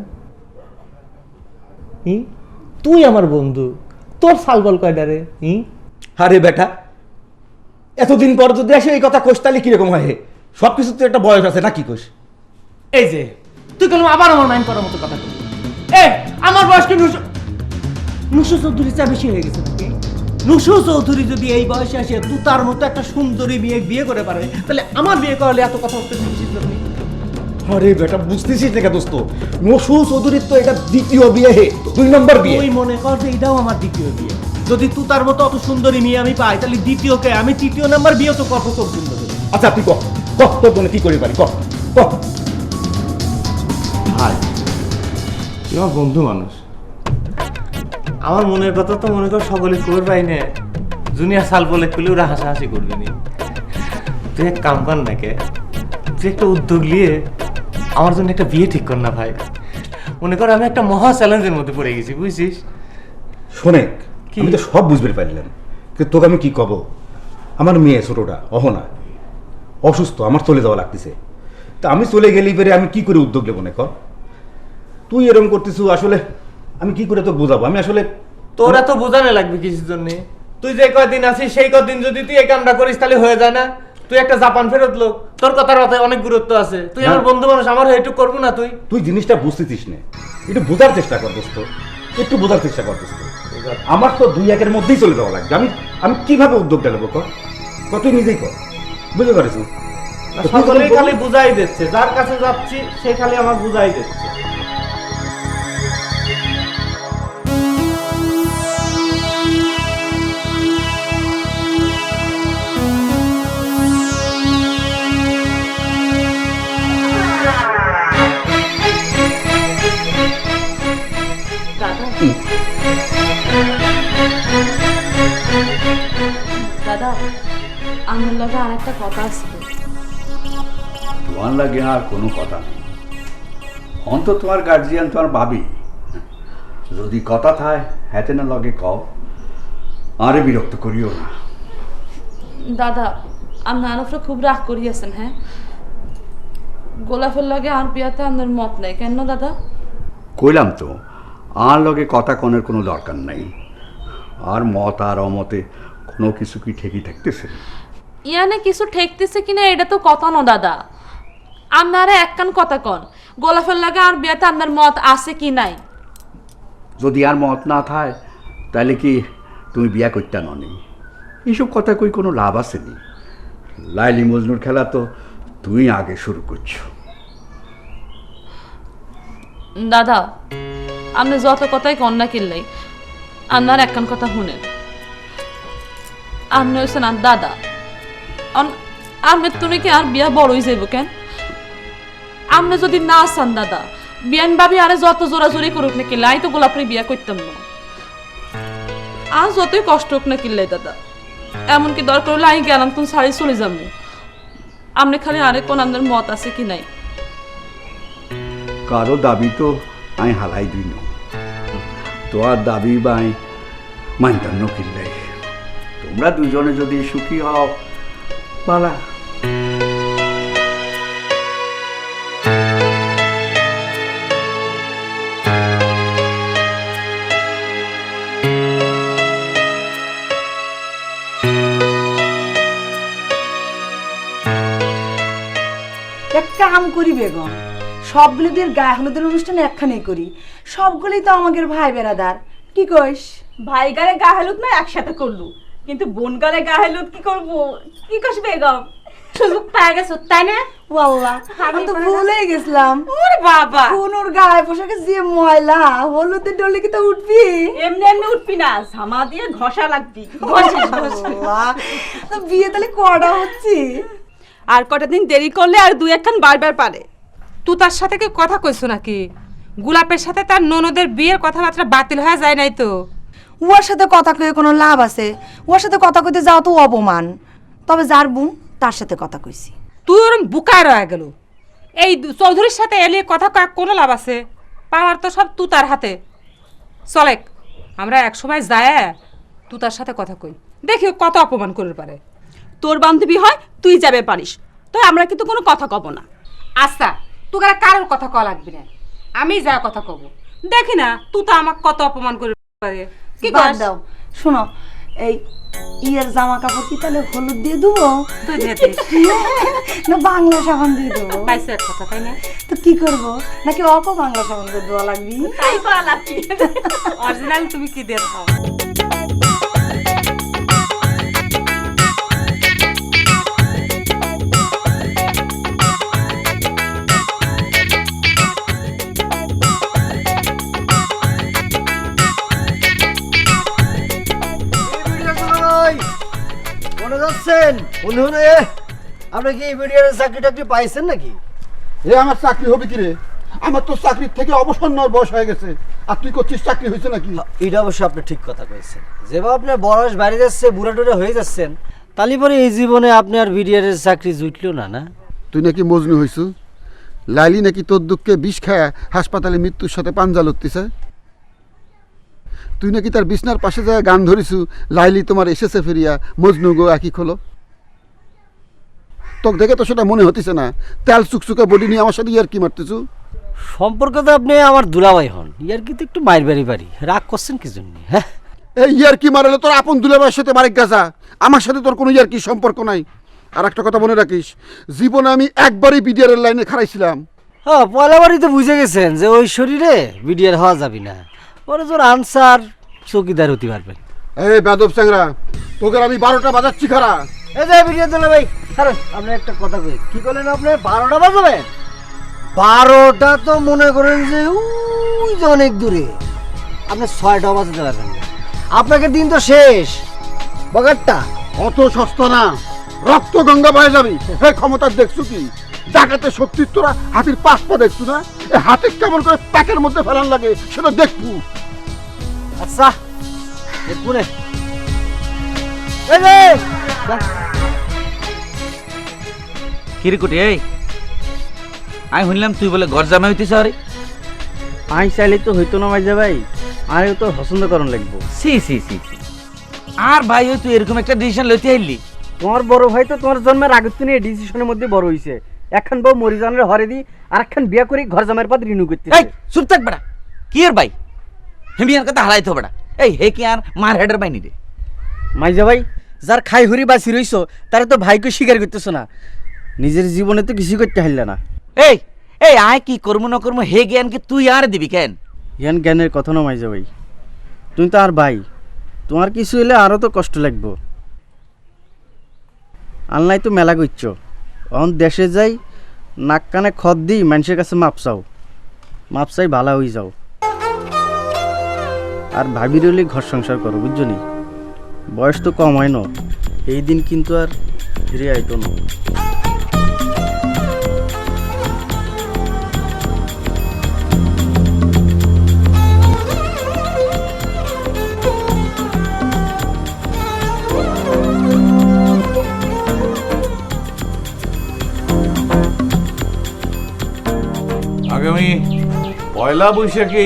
তুই আমার বন্ধু, তোর সালবল কয়টা রে? আরে বেটা, এতদিন পর যদি আসে এই কথা কোষ, তাহলে কিরকম হয়? সবকিছু তো একটা বয়স আছে, না কি কোষ? এই যে তুই কেন আবার আমার মাইন্ড করার মতো কথা বলছিস? আমার বয়স কি নুসু চৌধুরী চা বেশি হয়ে গেছে নাকি? নুসু চৌধুরী যদি এই বয়সে আসে তুই তার মতো একটা সুন্দরী বিয়ে করে পারে, তাহলে আমার বিয়ে করালে এত কথা উঠতে শিখছিস তুমি? আরে বেটা, বুঝতেছিস না দোস্ত, নসু চৌধুরীর তো এটা দ্বিতীয় বিয়ে, 2 নম্বর বিয়ে। তুই মনে কর যে এটাও আমার দ্বিতীয় বিয়ে। যদি তুই তার মতো অত সুন্দরী মেয়ে আমি পাই, তাহলে দ্বিতীয় কে? আমি 3য় নাম্বার বিয়ে তো কত চোখ বন্ধ করে। আচ্ছা তুই কহ, তোর জন্য কি করে পারি, কহ। ভাই, তুই আমার বন্ধু মানুষ, আমার মনের কথা তো মনে কর সকলে খবর পাই না। জুনিয়া সাল বলে খুলে ওরা হাসাহাসি করবি নি। তুই এক কাম কর না কে, তুই একটা উদ্যোগ নিয়ে আমার জন্য একটা বিয়ে ঠিক কর না ভাই। মনে কর আমি একটা মহা চ্যালেঞ্জের মধ্যে পড়ে গেছি, বুঝছিস? শোনেক, আমি তো সব বুঝতে পারলাম, কিন্তু তোকে আমি কি কব? আমার মেয়ে ছোটটা অহনা অসুস্থ, আমার চলে যাওয়া লাগতেছে। তা আমি চলে গেলি পরে আমি কি করে উদ্যোগ নেবো? ক তুই এরকম করতেছ, আসলে আমি কি করে তোকে বোঝাবো? আমি আসলে তোরা তো বোঝানো লাগবে কিছুর জন্য। তুই যে কয়দিন আছিস সেই কদিন যদি তুই এই কামটা করিস তাহলে হয়ে যায় না? তুই একটা জাপান ফেরত লোক, তোর কথার মাথায় অনেক গুরুত্ব আছে। তুই আমার বন্ধু মানুষ, আমার হয়ে একটু করবো না? তুই জিনিসটা বুঝতেছিস না, একটু বোঝার চেষ্টা কর দোস্ত, একটু বোঝার চেষ্টা কর দোস্ত। আমার তো 2-1 মধ্যেই চলে যাওয়া লাগবে। আমি কিভাবে উদ্যোগটা নেবো? তুই নিজেই কর, বুঝতে পারিস? সকলেই খালি বুঝাই দিচ্ছে, যার কাছে যাচ্ছি সে খালি আমার বুঝাই দিচ্ছে। দাদা, আমার লগে আর একটা কথা আছে। তোমার লাগে আর কোনো কথা নেই, অন্তত তোমার গার্জিয়ান তোমার ভাবি। যদি কথা থায় হাতে না লগে কও, আরে বিরক্ত করিও না। দাদা, আপনি আনফরা খুব রাগ করিয়াছেন। হ্যাঁ, গোলাপের লগে আর বিয়াতে আপনার মত নাই কেন দাদা? কইলাম তো, আর লগে কথা কনের কোনো দরকার নাই। আর মত আর অমতে কোনো কিছু কি ঠিকই থাকতেছে? ইয়ানে কিছু ঠেকতেছে কিনা এটা তো কথা না দাদা। আপনারা একখান কথা কন, গোলাপের লগে আর বিয়াতে আপনার মত আছে কি নাই? যদি আর মত না থায় তাহলে কি তুমি বিয়া করতে ননি? এইসব কথা কই কোনো লাভ আসেনি। লাইলি মজনুর খেলা তো তুমি আগে শুরু করছো। দাদা, আপনি যত কথাই কন না কিনলেই আপনার একখান কথা শুনেন। আপনি হয়েছেন আর দাদা, আপনি তুমি কি আর বিয়া বড়ই যাইব কেন? আপনি যদি না চান দাদা, বিয়ান ভাবি আরে যত জোরাজোরি করুক না কিনলে আমি তো গোলাপরে বিয়া করতাম না। আর যতই কষ্ট হোক না কিনলে দাদা, এমনকি দরকার হলে আমি গেলাম তুমি ছাড়ি চলে যাবো। আপনি খালি আরেক কোন আপনার মত আছে কি নাই? কারো দাবি তো আমি হালাই দিই না, তোমার দাবি বাই মানতাম কিনলাই। তোমরা দুজনে যদি সুখী হও বালা। এক কাম করি বেগম, সবগুলো দিয়ে গায়ে হলুদের অনুষ্ঠান একখানেই করি। সবগুলোই তো আমাদের ভাই বেড়াদার, কি কইস? ভাই গালে গা হলুদ না একসাথে করলু, কিন্তু বোন গালে গা হলুদ কি করবো? কি কস বেগম? সুযোগ পায় গেছো তাই না? ওয়াল্লাহ, আমি তো ভুলেই গেছিলাম। ওরে বাবা, কোনোর গায়ে পোশাকে যে ময়লা, হলুদের ডলে কি তো উঠবি? এমনি এমনি উঠবি না, ঝামা দিয়ে ঘষা লাগবি। আল্লাহ, তো বিয়ে তাহলে কটা হচ্ছে? আর কটা দিন দেরি করলে আর 2-1 বারবার পারে। তুই তার সাথে কি কথা কইছো নাকি? গোলাপের সাথে তার ননদের বিয়ের কথাবার্তা বাতিল হয়ে যায় নাই তো? ওর সাথে কথা কয়ে কোনো লাভ আছে? ওর সাথে কথা কইতে যাও তো অপমান। তবে যার বোন তার সাথে কথা কইছি। তুই ওরম বুকায় রয়ে গেল। এই চৌধুরীর সাথে এলিয়ে কথা কয় কোনো লাভ আছে? পাওয়ার তো সব তুই তার হাতে। চলেক, আমরা এক সময় যায় তুই তার সাথে কথা কই, দেখি কত অপমান করে পারে। তোর বান্ধবী হয় তুই যাবে পারিস, তো আমরা কিন্তু কোনো কথা কব না। আচ্ছা, তোকে কারোর কথা কওয়া লাগবে না, আমি যা কথা কব। দেখি না তুই তো আমাকে কত অপমান করে পারে। কি বাদ কর? দাও। শোনো, এই ইয়ের জামা কাপড় কি তাহলে হলুদ দিয়ে দেবো তুই যেতে না বাংলা সাবান দিয়ে দেবো? পাইছে এক কথা, তাই না? তো কি করবো, নাকি অল্প বাংলা সাবান দিয়ে দেওয়া লাগবে? তাই করা লাগবে। অরিজিনাল তুমি কি দিয়ে খাও? মনে যাচ্ছেন মনে হলে আপনি কি মিডিয়ার চাকরি টাকরি পাইছেন নাকি? এ আমার চাকরি হবে কি রে? আমার তো চাকরির থেকে অবসর নেওয়ার বয়স হয়ে গেছে, আর তুই করছিস চাকরি হয়েছে নাকি? এটা অবশ্য আপনি ঠিক কথা কয়েছেন। যেভাবে আপনার বয়স বাইরে যাচ্ছে, বুড়া টুড়া হয়ে যাচ্ছেন, তালি পরে এই জীবনে আপনি আর বিডিআরের চাকরি জুটলো না। না তুই নাকি মজনু হইছু? লাইলি নাকি তোর দুঃখে বিষ খায়া হাসপাতালে মৃত্যুর সাথে পাঞ্জা লড়তিছে। তুই নাকি তার বিছনার পাশে যায় গান ধরিছু, লাইলি তোমার এসেছে ফিরিয়া, মজনু গো একই খোলো। তোকে দেখে তো সেটা মনে হতিছে না, তেল চুকচুকে বডি নিয়ে আমার সাথে ইয়ার কি মারতেছু। সম্পর্ক তো আপনি আমার দুলাভাই হন, ইয়ার কিন্তু একটু মায়ের বাড়ি রাগ করছেন কি জন্য? হ্যাঁ, এই ইয়ার কি মারালে তোর আপন দুলাভাইয়ের সাথে মারিক গাছা, আমার সাথে তোর কোনো ইয়ার কি সম্পর্ক নাই। আর একটা কথা মনে রাখিস, জীবনে আমি একবারই বিডিআরের লাইনে খারাইছিলাম। হ্যাঁ, পয়লা বাড়িতে বুঝে গেছেন যে ওই শরীরে বিডিআর হওয়া যাবে না, পরে জোর আনসার চৌকিদার হতে পারবেন। এই বেদব চ্যাংরা, তোকে আমি 12টা বাজাচ্ছি খারা। এই যে বিডিআর দুলাভাই, কারণ আপনি একটা কথা কই, কি করলেন আপনি? 12টা বাজাবেন? 12টা তো মনে করেন যে ওই যে অনেক দূরে, আপনি 6টা বাজাতে পারবেন না। আপনাকে দিন তো শেষ বগারটা। অত সস্তা না, রক্ত গঙ্গা বয়ে যাবি। এই ক্ষমতা দেখছু কি? ডাকাতের শক্তির তোরা হাতির পাশ পা দেখছু না? এই হাতে কেমন করে প্যাকের মধ্যে ফেলান লাগে সেটা দেখবো। আচ্ছা দেখুন, এই যে কিরিকুটি, এই আমি শুনলাম তুই বলে ঘর জামাই হইতিস। আরে আই চাইলে তো হইতো না মাইজা ভাই, আরে তো পছন্দ করন লাগবো। সি সি সি সি, আর ভাই ওই তুই এরকম একটা ডিসিশন লইতে আইলি? তোমার বড় ভাই তো তোমার জন্মের আগের থেকে এই ডিসিশনের মধ্যে বড় হইছে। এখন বউ মরিজানের হরে দি আর এখন বিয়া করে ঘর জামাইয়ের পদ রিনিউ করতে। এই চুপ থাক বেটা, কি এর ভাই হেমিয়ার কথা হালাইতো বেটা। এই হে কি আর মার হেডের বাইনি রে? মাইজা ভাই, যার খাই হরি বাসি রইছো তারা তো ভাইকে স্বীকার করতেছো না, নিজের জীবনে তো কিছু করতে হারলে না। এই এই আয় কি করবো না করবো হে জ্ঞান কি তুই আর দিবি কেন? জ্ঞান জ্ঞানের কথা না মাইজা ভাই, তুমি তো আর ভাই, তোমার কিছু হইলে আরও তো কষ্ট লাগবো। আল্লাই তো মেলা করছো, অন দেশে যাই নাক কানে খদ দিই মানুষের কাছে মাপ চাই ভালো হয়ে যাও। আর ভাবি রইলে ঘর সংসার করো, বুঝছো নি? বয়স তো কম হয় না, এই দিন কিন্তু আর ফিরে আইতো না। আগামী পয়লা বৈশাখে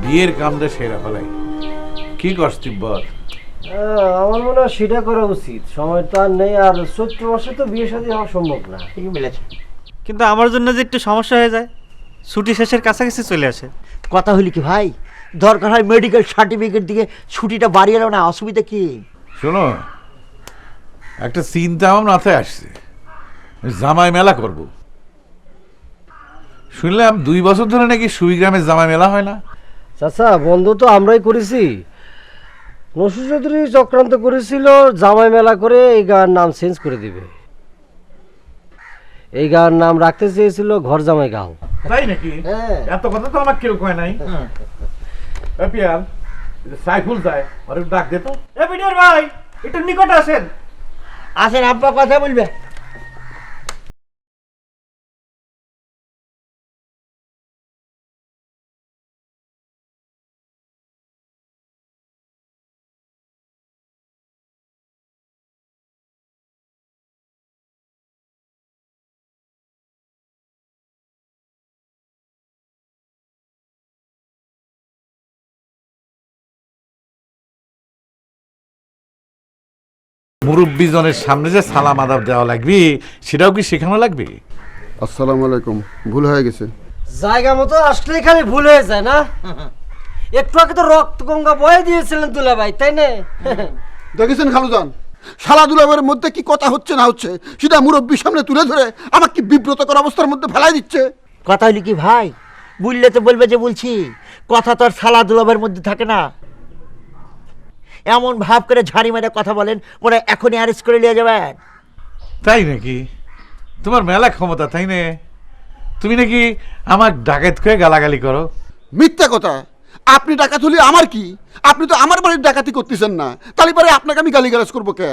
বিয়ের কামটা সেরা ফেলাই, কি করছ তিব্বত? আমার মনে হয় সেটা করা উচিত, সময় তো আর নেই, আর চৈত্র মাসে তো বিয়ে শাদী হওয়া সম্ভব না। ঠিকই বলেছে, কিন্তু আমার জন্য যে একটু সমস্যা হয়ে যায়, ছুটি শেষের কাছাকাছি চলে আসে। কথা হইলি কি ভাই, দরকার হয় মেডিকেল সার্টিফিকেট দিয়ে ছুটিটা বাড়িয়ে এলো না, অসুবিধা কি? শোনো, একটা চিন্তা আমার মাথায় আসছে, জামাই মেলা করব। শুনলাম 2 বছর ধরে নাকি সুইগ্রামে জামাই মেলা হয় না। চাচা, বন্ধ তো আমরাই করেছি। নসরুল চৌধুরী চক্রান্ত করেছিল জামাই মেলা করে এই গাঁয়ের নাম চেঞ্জ করে দিবে। এই গাঁয়ের নাম রাখতে চেয়েছিল ঘর জামাই গাঁও। তাই নাকি? এত কথা তো আমার কেউ কয় নাই। পিয়াল সাইফুল যায়, আর ডাক দে তো। এ বিডিআর ভাই, একটু নিকটে আসেন। আসেন, আব্বা কথা বলবে। মুরব্বী জনের সামনে যে সালাম আদাব দেওয়া লাগবে সেটাও কি শেখানো লাগবে? আসসালামু আলাইকুম, ভুল হয়ে গেছে। জায়গা মতো আসলে খালি ভুল হয়ে যায় না? একটু আগে তো রক্ত গঙ্গা বয়ে দিয়েছিলেন দুলা ভাই, তাই না? দেখেছেন খালুজান, শালা দুলাবের মধ্যে কি কথা হচ্ছে না হচ্ছে সেটা মুরব্বীর সামনে তুলে ধরে আমাকে বিব্রতকর অবস্থার মধ্যে ফেলাই দিচ্ছে। কথা হইলি কি ভাই, বুঝলে তো বলবে যে বলছি, কথা তো আর শালা দুলাবের মধ্যে থাকে না। এমন ভাব করে ঝাড়ি মেরে কথা বলেন, মনে হয় এখনই অ্যারেস্ট করে নিয়ে যাবেন। তাই নাকি? তোমার মেলা ক্ষমতা, তাই না? তুমি নাকি আমার ডাকাত করে গালাগালি করো। মিথ্যা কথা, আপনি ডাকাত হলে আমার কি? আপনি তো আমার বাড়ির ডাকাতি করতেছেন না, তাহলে পরে আপনাকে আমি গালিগালাজ করবো কে?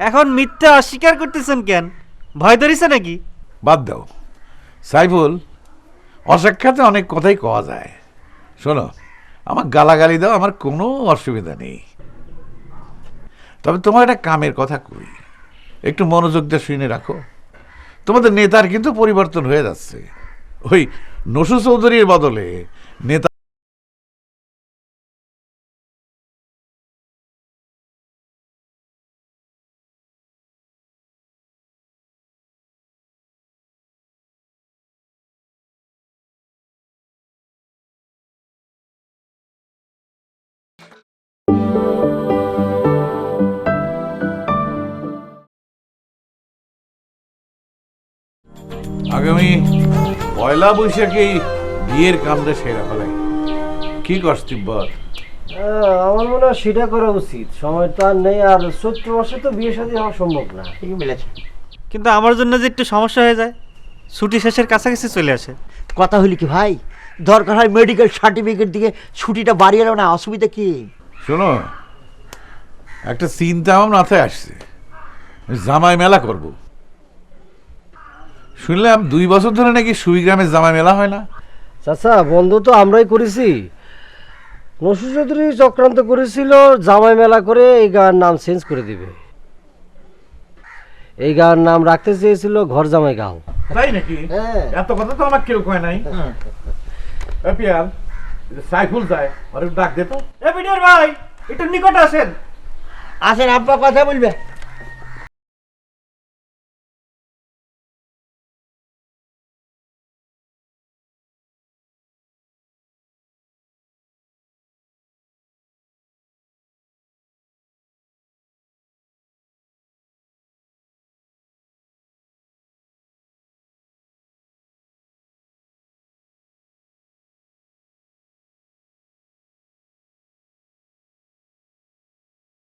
এখন মিথ্যা অস্বীকার করতেছেন কেন? ভয় ধরিছে নাকি? বাদ দাও সাইফুল, অসাক্ষাতে অনেক কথাই কওয়া যায়। শোনো, আমার গালাগালি দাও, আমার কোনো অসুবিধা নেই। তবে তোমার একটা কামের কথা কই, একটু মনোযোগ দিয়ে শুনে রাখো। তোমাদের নেতার কিন্তু পরিবর্তন হয়ে যাচ্ছে। ওই নসু চৌধুরীর বদলে নেতা আগামী পয়লা বৈশাখেই বিয়ের কামটা সেরা ফেলাই কি করছ তিব্বর? আমার মনে হয় সেটা করা উচিত, সময় তো আর নেই, আর চৈত্র মাসে তো বিয়ে শাদী হওয়া সম্ভব না। ঠিকই মিলেছে। কিন্তু আমার জন্য যে একটু সমস্যা হয়ে যায়, ছুটি শেষের কাছাকাছি চলে আসে। কথা হইলি কি ভাই, দরকার হয় মেডিকেল সার্টিফিকেট দিয়ে ছুটিটা বাড়িয়ে এলো না, অসুবিধা কি? শোনো, একটা চিন্তা আমার মাথায় আসছে, জামাই মেলা করব। শুনলাম 2 বছর ধরে নাকি সুইগ্রামে জামাই মেলা হয় না। চাচা, বন্ধ তো আমরাই করেছি। নসু চৌধুরী চক্রান্ত করেছিল জামাই মেলা করে এই গাঁয়ের নাম চেঞ্জ করে দিবে। এই গাঁয়ের নাম রাখতে চেয়েছিল ঘর জামাই গাঁও। তাই নাকি? এত কথা তো আমার কেউ কয় নাই। পিয়াল সাইফুল যায়, আরে ডাক দে তো। এ বিডিআর ভাই, একটু নিকটে আসেন। আসেন, আব্বা কথা বলবে।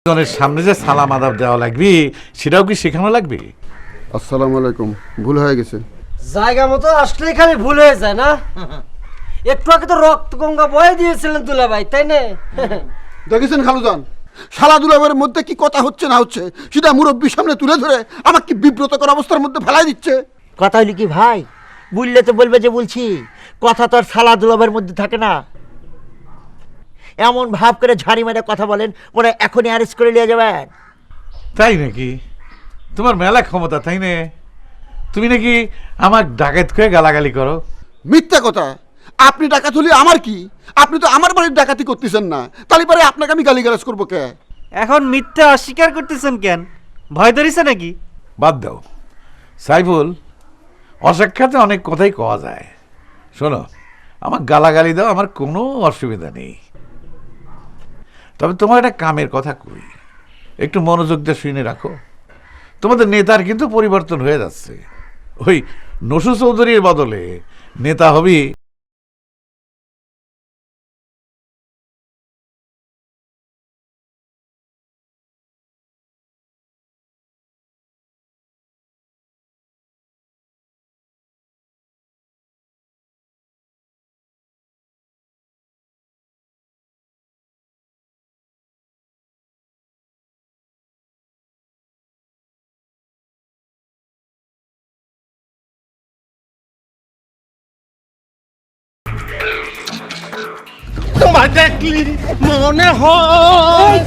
জনের সামনে যে সালাম আদাব দেওয়া লাগবে সেটাও কি শেখানো লাগবে? আসসালামু আলাইকুম, ভুল হয়ে গেছে। জায়গা মতো আসলে খালি ভুল হয়ে যায় না? একটু আগে তো রক্ত গঙ্গা বয়ে দিয়েছিলেন দুলা ভাই, তাই না? দেখেছেন খালুজান, শালা দুলাভাইয়ের মধ্যে কি কথা হচ্ছে না হচ্ছে সেটা মুরব্বীর সামনে তুলে ধরে আমাকে বিব্রতকর অবস্থার মধ্যে ফেলাই দিচ্ছে। কথা হইলি কি ভাই, বললে তো বলবে যে বলছি, কথা তো আর সালা দুলাভের মধ্যে থাকে না। এমন ভাব করে ঝাড়ি মেরে কথা বলেন, মনে হয় এখনই অ্যারেস্ট করে নিয়ে যাবেন। তাই নাকি? তোমার মেলা ক্ষমতা, তাই না? তুমি নাকি আমার ডাকাত করে গালাগালি করো। মিথ্যা কথা, আপনি ডাকাত হলে আমার কি? আপনি তো আমার বাড়ির ডাকাতি করতেছেন না, তাহলে পরে আপনাকে আমি গালিগালাজ করবো কে? এখন মিথ্যা অস্বীকার করতেছেন কেন? ভয় ধরিছে নাকি? বাদ দাও সাইফুল, অসাক্ষাতে অনেক কথাই কওয়া যায়। শোনো, আমার গালাগালি দাও, আমার কোনো অসুবিধা নেই। তবে তোমার একটা কামের কথা কই, একটু মনোযোগ দিয়ে শুনে রাখো। তোমাদের নেতার কিন্তু পরিবর্তন হয়ে যাচ্ছে। ওই নসু চৌধুরীর বদলে নেতা হবি তোমার দেখলি মনে হয়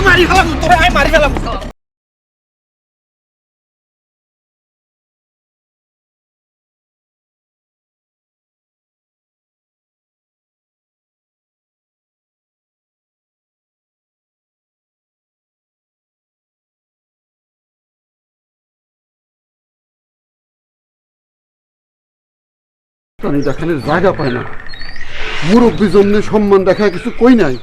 মারি ফেলাম, তোরা মারি ফেলাম। আমি দেখানোর জায়গা পাই না, মুরব্বী জন্য সম্মান দেখায় কিছু কই নাই,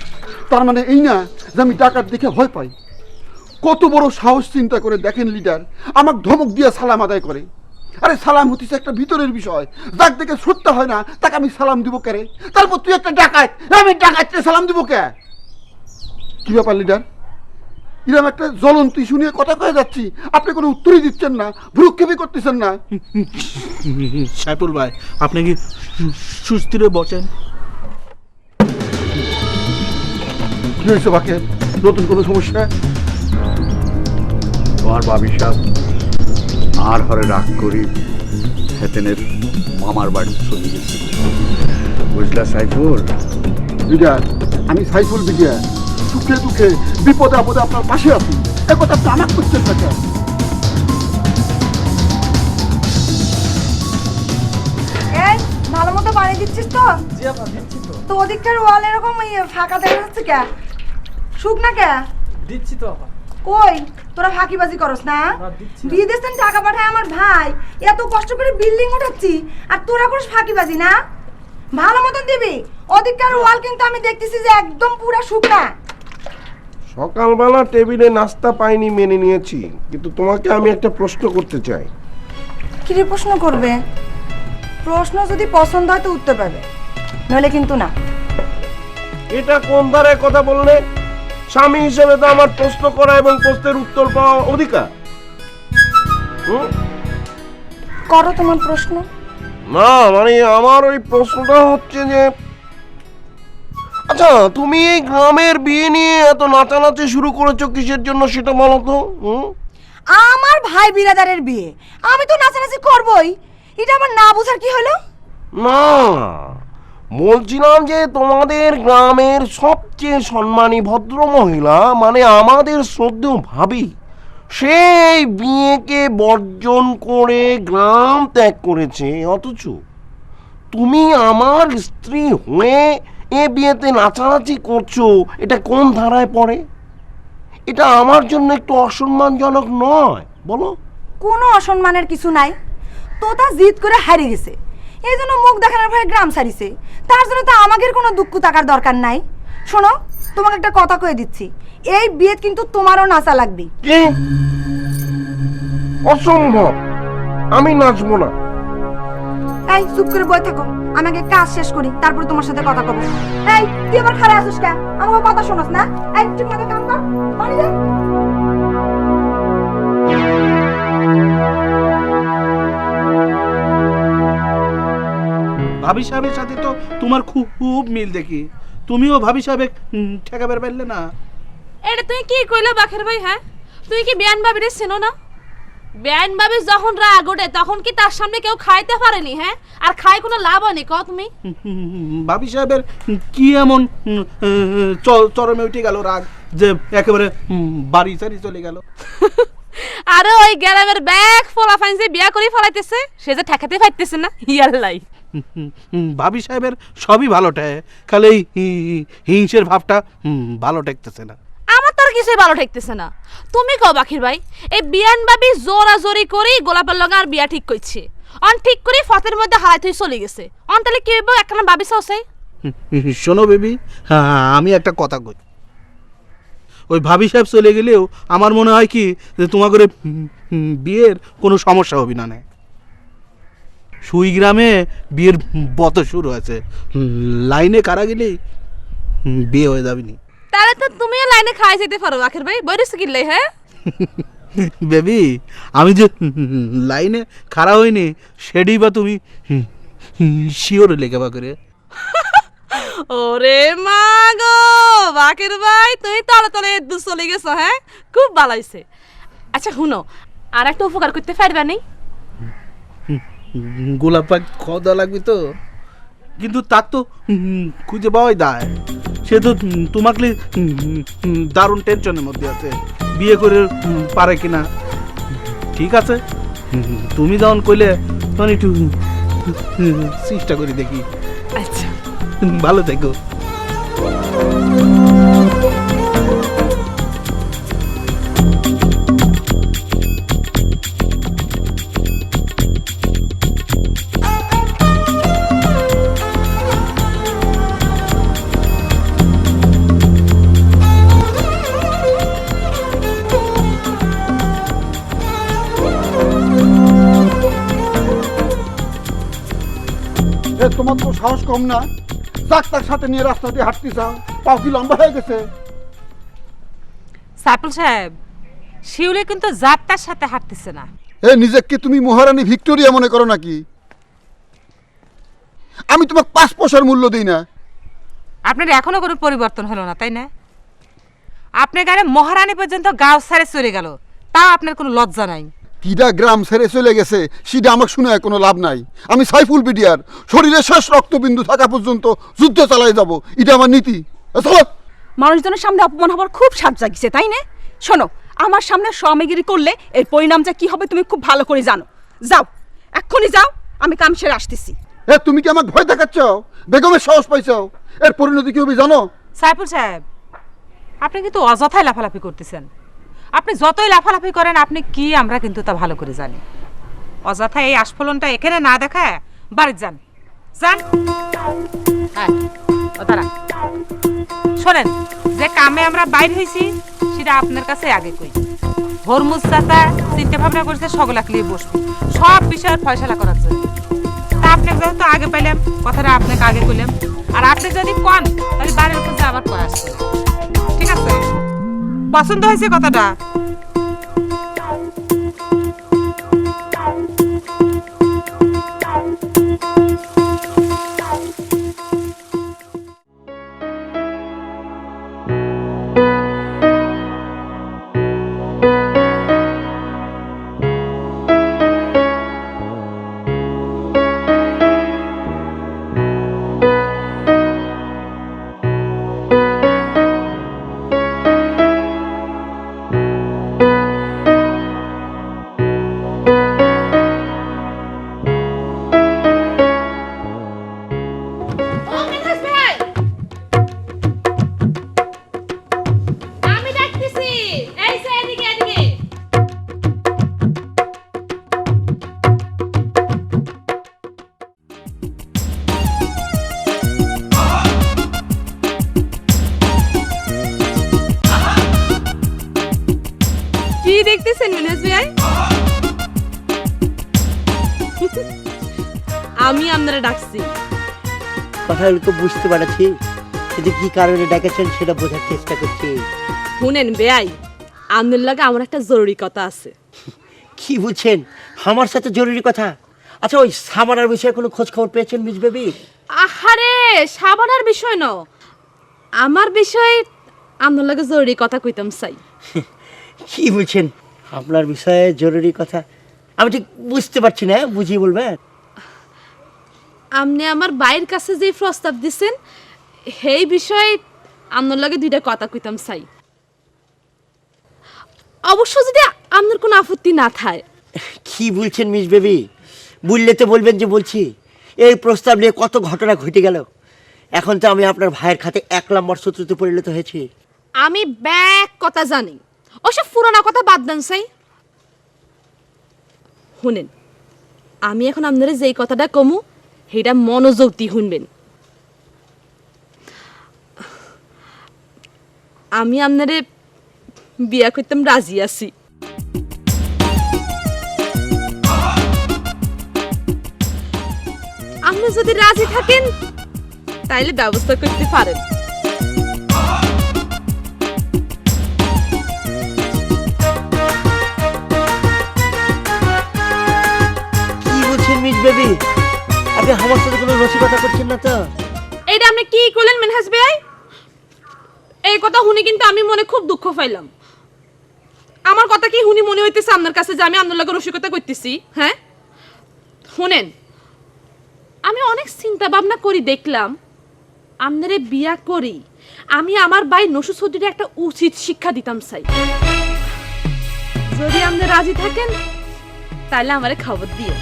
তার মানে এই না যে আমি ডাকাত দেখে ভয় পাই। কত বড় সাহস, চিন্তা করে দেখেন লিডার আমাকে ধমক দিয়ে সালাম আদায় করে। আরে সালাম হতিছে একটা ভিতরের বিষয়, যাক দেখে শ্রদ্ধা হয় না তাকে আমি সালাম দিব কে রে? তারপর তুই একটা ডাকাত, আমি ডাকাতকে সালাম দিব কে? কি ব্যাপার লিডার, এরকম একটা জ্বলন্ত ইস্যু নিয়ে কথা কয়ে যাচ্ছি, আপনি কোনো উত্তরই দিচ্ছেন না, ভ্রুক্ষেপই করতেছেন না। সাইফুল ভাই, আপনি কি সুস্থিরে বসেন? কি হয়েছে বাকে, নতুন কোনো সমস্যা? তোমার বাবির সাথ আর হরে রাগ করি হেতেনের মামার বাড়ি চলে গেছি। বুঝলা সাইফুল? বিজয়, আমি সাইফুল বিজয়, সুখে দুঃখে বিপদে আপদে আপনার পাশে আছি। একথা আপনি আমাকে করছেন না কেন? এই ভালো মতো বানিয়ে দিচ্ছিস তো? তো ওদিকটার ওয়াল এরকম ফাঁকা দেখা যাচ্ছে কে? শুকনা কে? দিচ্ছি তো আপা। কই তোরা ফাঁকিবাজি করস না? বিদেশে টাকা পাঠায় আমার ভাই, এত কষ্ট করে বিল্ডিং উঠাচ্ছি আর তোরা করিস ফাঁকিবাজি না? ভালো মতন দিবি। ওদিকটার ওয়াল কিন্তু আমি দেখতেছি যে একদম পুরা শুকনা। সকালবেলা টেবিলে নাস্তা পাইনি মেনে নিয়েছি, কিন্তু তোমাকে আমি একটা প্রশ্ন করতে চাই। কি রে প্রশ্ন করবে? প্রশ্ন যদি পছন্দ হয় তো উত্তর পাবে, নইলে কিন্তু না। এটা কোন ধারায় কথা বললে? স্বামী হিসেবে তো আমার প্রশ্ন করা এবং প্রশ্নের উত্তর পাওয়া অধিকার। করো তোমার প্রশ্ন। না মানে আমার ওই প্রশ্নটা হচ্ছে যে, আচ্ছা তুমি এই গ্রামের বিয়ে নিয়ে এত নাচানাচি শুরু করেছো কিসের জন্য সেটা বলো তো? আমার ভাই বিরাদারের বিয়ে, আমি তো নাচানাচি করবই। এটা আমার না বুঝার কি হলো? না, বলছিলাম যে তোমাদের গ্রামের সবচেয়ে সম্মানী ভদ্র মহিলা মানে আমাদের শ্রদ্ধেয় ভাবি, সেই বিয়েকে বর্জন করে গ্রাম ত্যাগ করেছে, অথচ তুমি আমার স্ত্রী হয়ে এ বিয়েতে নাচানাচি করছো। এটা কোন ধারায় পড়ে? এটা আমার জন্য একটু অসম্মানজনক নয় বলো? কোনো অসম্মানের কিছু নাই। তোতা জিদ করে হারিয়ে গেছে, এই জন্য মুখ দেখানোর ভয়ে গ্রাম ছাড়িছে। তার জন্য তো আমাদের কোনো দুঃখ থাকার দরকার নাই। শোনো, তোমাকে একটা কথা কয়ে দিচ্ছি, এই বিয়ে কিন্তু তোমারও নাচা লাগবে। কি? অসম্ভব, আমি নাচবো না। এই চুপ করে বই থাকো, আমাকে কাজ শেষ করি, তারপরে তোমার সাথে কথা কব। এই তুই আবার খারাপ আসিস কে? আমাকে কথা শোনাস না? এই ঠিক মতো কাম কর, বাড়ি যা। ভাবি সাহেবের সাথে তো তোমার খুব মিল দেখি, তুমিও ভাবি সাহেব ঠেকাবার পারলে না। এটা তুই কি কইলা বাখের ভাই? হ্যাঁ, তুই কি বিয়ান ভাবিরে চেনো না? বিয়ান ভাবি যখন রাগ ওঠে তখন কি তার সামনে কেউ খাইতে পারেনি? হ্যাঁ, আর খাই কোনো লাভ হয়নি কও তুমি? ভাবি সাহেবের কি এমন চরমে উঠে গেল রাগ যে একেবারে বাড়ি সারি চলে গেল? আরে ওই গ্রামের ব্যাগ ফলাফাইন যে বিয়া করে ফলাইতেছে, সে যে ঠেকাতে পারতেছে না। ইয়াল্লাই, ভাবি সাহেবের সবই ভালো ঠেকে, খালি হিংসের ভাবটা ভালো ঠেকতেছে না। আমার তার কিছুই ভালো ঠেকতেছে না। তুমি কও বাকির ভাই, এই বিয়ান ভাবি জোরাজোরি করে গোলাপের লগে আর বিয়া ঠিক কইছে, অন ঠিক করে ফতের মধ্যে হারাই থই চলে গেছে। অন তাহলে কি হইব? একখানা ভাবি চাওছে। শোনো বেবি, আমি একটা কথা কই, ওই ভাবি সাহেব চলে গেলেও আমার মনে হয় কি যে তোমার করে বিয়ের কোনো সমস্যা হবে না। সুই গ্রামে বিয়ের বত শুরু আছে, লাইনে কারা গেলেই বিয়ে হয়ে যাবে নি। তাহলে তো তুমিও লাইনে খাই যেতে পারো বাকির ভাই, বইরেছ কিনলে। হ্যাঁ বেবি, আমি যে লাইনে খাড়া হইনি সেটি বা তুমি শিওর লেগে বা করে। ওরে মা গো বাকির ভাই, তুমি তলে তলে দূর চলে গেছো। হ্যাঁ, খুব ভালো হয়েছে। আচ্ছা শুনো, আর একটা উপকার করতে পারবা নেই? গোলাপ পাক খাওয়া লাগবে তো, কিন্তু তার তো খুঁজে পাওয়াই দায়। সে তো তোমাকে দারুণ টেনশনের মধ্যে আছে, বিয়ে করে পারে কিনা। ঠিক আছে, তুমি যখন কইলে তখন একটু চেষ্টা করি দেখি। আচ্ছা, ভালো থেকো। তোমার তো সাহস কম না? ডাক্তার সাথে নিয়ে রাস্তা দিয়ে হাঁটতে চাও, পাও কি লম্বা হয়ে গেছে? সাইফুল সাহেব, শিউলি কিন্তু যাত্রার সাথে হাঁটতেছে না। এ নিজেকে তুমি মহারানী ভিক্টোরিয়া মনে করো নাকি? আমি তোমাকে 5 পয়সার মূল্য দিই না। আপনার এখনো কোনো পরিবর্তন হলো না, তাই না? আপনার গায়ে মহারানী পর্যন্ত গাঁও ছাড়ে চলে গেল, তাও আপনার কোনো লজ্জা নাই। কি কিডা গ্রাম ছেড়ে চলে গেছে সেটা আমাকে শুনে কোনো লাভ নাই। আমি সাইফুল বিডিআর, শরীরে শেষ রক্তবিন্দু থাকা পর্যন্ত যুদ্ধ চালাই যাব, এটা আমার নীতি। চলো। মানুষজনের সামনে অপমান হবার খুব সাজ জাগিছে, তাই না? শোনো, আমার সামনে স্বামীগিরি করলে এর পরিণামটা কি হবে তুমি খুব ভালো করে জানো। যাও, এক্ষুনি যাও, আমি কাম সেরে আসতেছি। তুমি কি আমাকে ভয় দেখাচ্ছ? বেগমের সাহস পাইছ, এর পরিণতি কি হবে জানো? সাইফুল সাহেব, আপনি কিন্তু অযথাই লাফালাফি করতেছেন। আপনি যতই লাফালাফি করেন, আপনি কি আমরা কিন্তু তা ভালো করে জানি। অযথা এই আস্ফলনটা এখানে না দেখায় বাড়িতে যান, যান। হ্যাঁ, ও দাঁড়া। শোনেন, যে কামে আমরা বাইর হয়েছি সেটা আপনার কাছে আগে কই। হরমুজ চাচা চিন্তা ভাবনা করছে সকলাকে বসবো সব বিষয়ের ফয়সালা করার জন্য। তা আপনাকে যেহেতু আগে পাইলাম, কথাটা আপনাকে আগে কইলাম। আর আপনি যদি কন তাহলে বাড়ির উপর আবার প্রয়াস করেন, ঠিক আছে? পছন্দ হয়েছে কথাটা? দেখতেছেন মিনহাজ ভাই? আমি আপনারা ডাকছি। কথাগুলো তো বুঝতে পারছি, কিন্তু কি কারণে ডাকেছেন সেটা বোঝার চেষ্টা করছি। শুনেন বেয়াই, আপনার লাগে আমার একটা জরুরি কথা আছে। কি বলছেন? আমার সাথে জরুরি কথা? আচ্ছা, ওই সামানার বিষয়ে কোনো খোঁজ খবর পেয়েছেন মিস বেবি? আহারে, সাবানার বিষয় না, আমার বিষয় আপনার লাগে জরুরি কথা কইতাম চাই। কি বলছেন? আপনার বিষয়ে জরুরি কথা? আমি ঠিক বুঝতে পারছি না, বুঝিয়ে বলবেন? আপনি আমার বাইরের কাছে যে প্রস্তাব দিছেন সেই বিষয়ে আপনার লাগে দুইটা কথা কইতাম চাই, অবশ্য যদি আপনার কোনো আপত্তি না থাকে। কি বলছেন মিস বেবি? বললে তো বলবেন যে বলছি। এই প্রস্তাব নিয়ে কত ঘটনা ঘটে গেল, এখন তো আমি আপনার ভাইয়ের খাতে 1 নম্বর শত্রুতে পরিণত হয়েছি। আমি ব্যাক কথা জানি, ওসব পুরানা কথা বাদ দেন চাই। শুনেন, আমি এখন আপনারা যেই কথাটা কমু সেটা মনোযোগ দিয়ে শুনবেন। আমি আপনারে বিয়া করতাম রাজি আছি। আপনি যদি রাজি থাকেন তাইলে ব্যবস্থা করতে পারেন। কি বলছেন মিস বেবি? আপনি আমার সাথে কোনো রসিকতা করছেন না তো? এইটা আপনি কি করলেন মেনহাজ ভাই? এই কথা শুনে কিন্তু আমি মনে খুব দুঃখ পাইলাম। আমার কথা কি শুনি মনে হইতেছে আপনার কাছে যে আমি আপনার লগে রসিকতা করতেছি? হ্যাঁ, শুনেন, আমি অনেক চিন্তা ভাবনা করি দেখলাম আপনারে বিয়া করি আমি আমার ভাই নসু চৌধুরীর একটা উচিত শিক্ষা দিতাম চাই। যদি আপনি রাজি থাকেন তাহলে আমারে খবর দিও।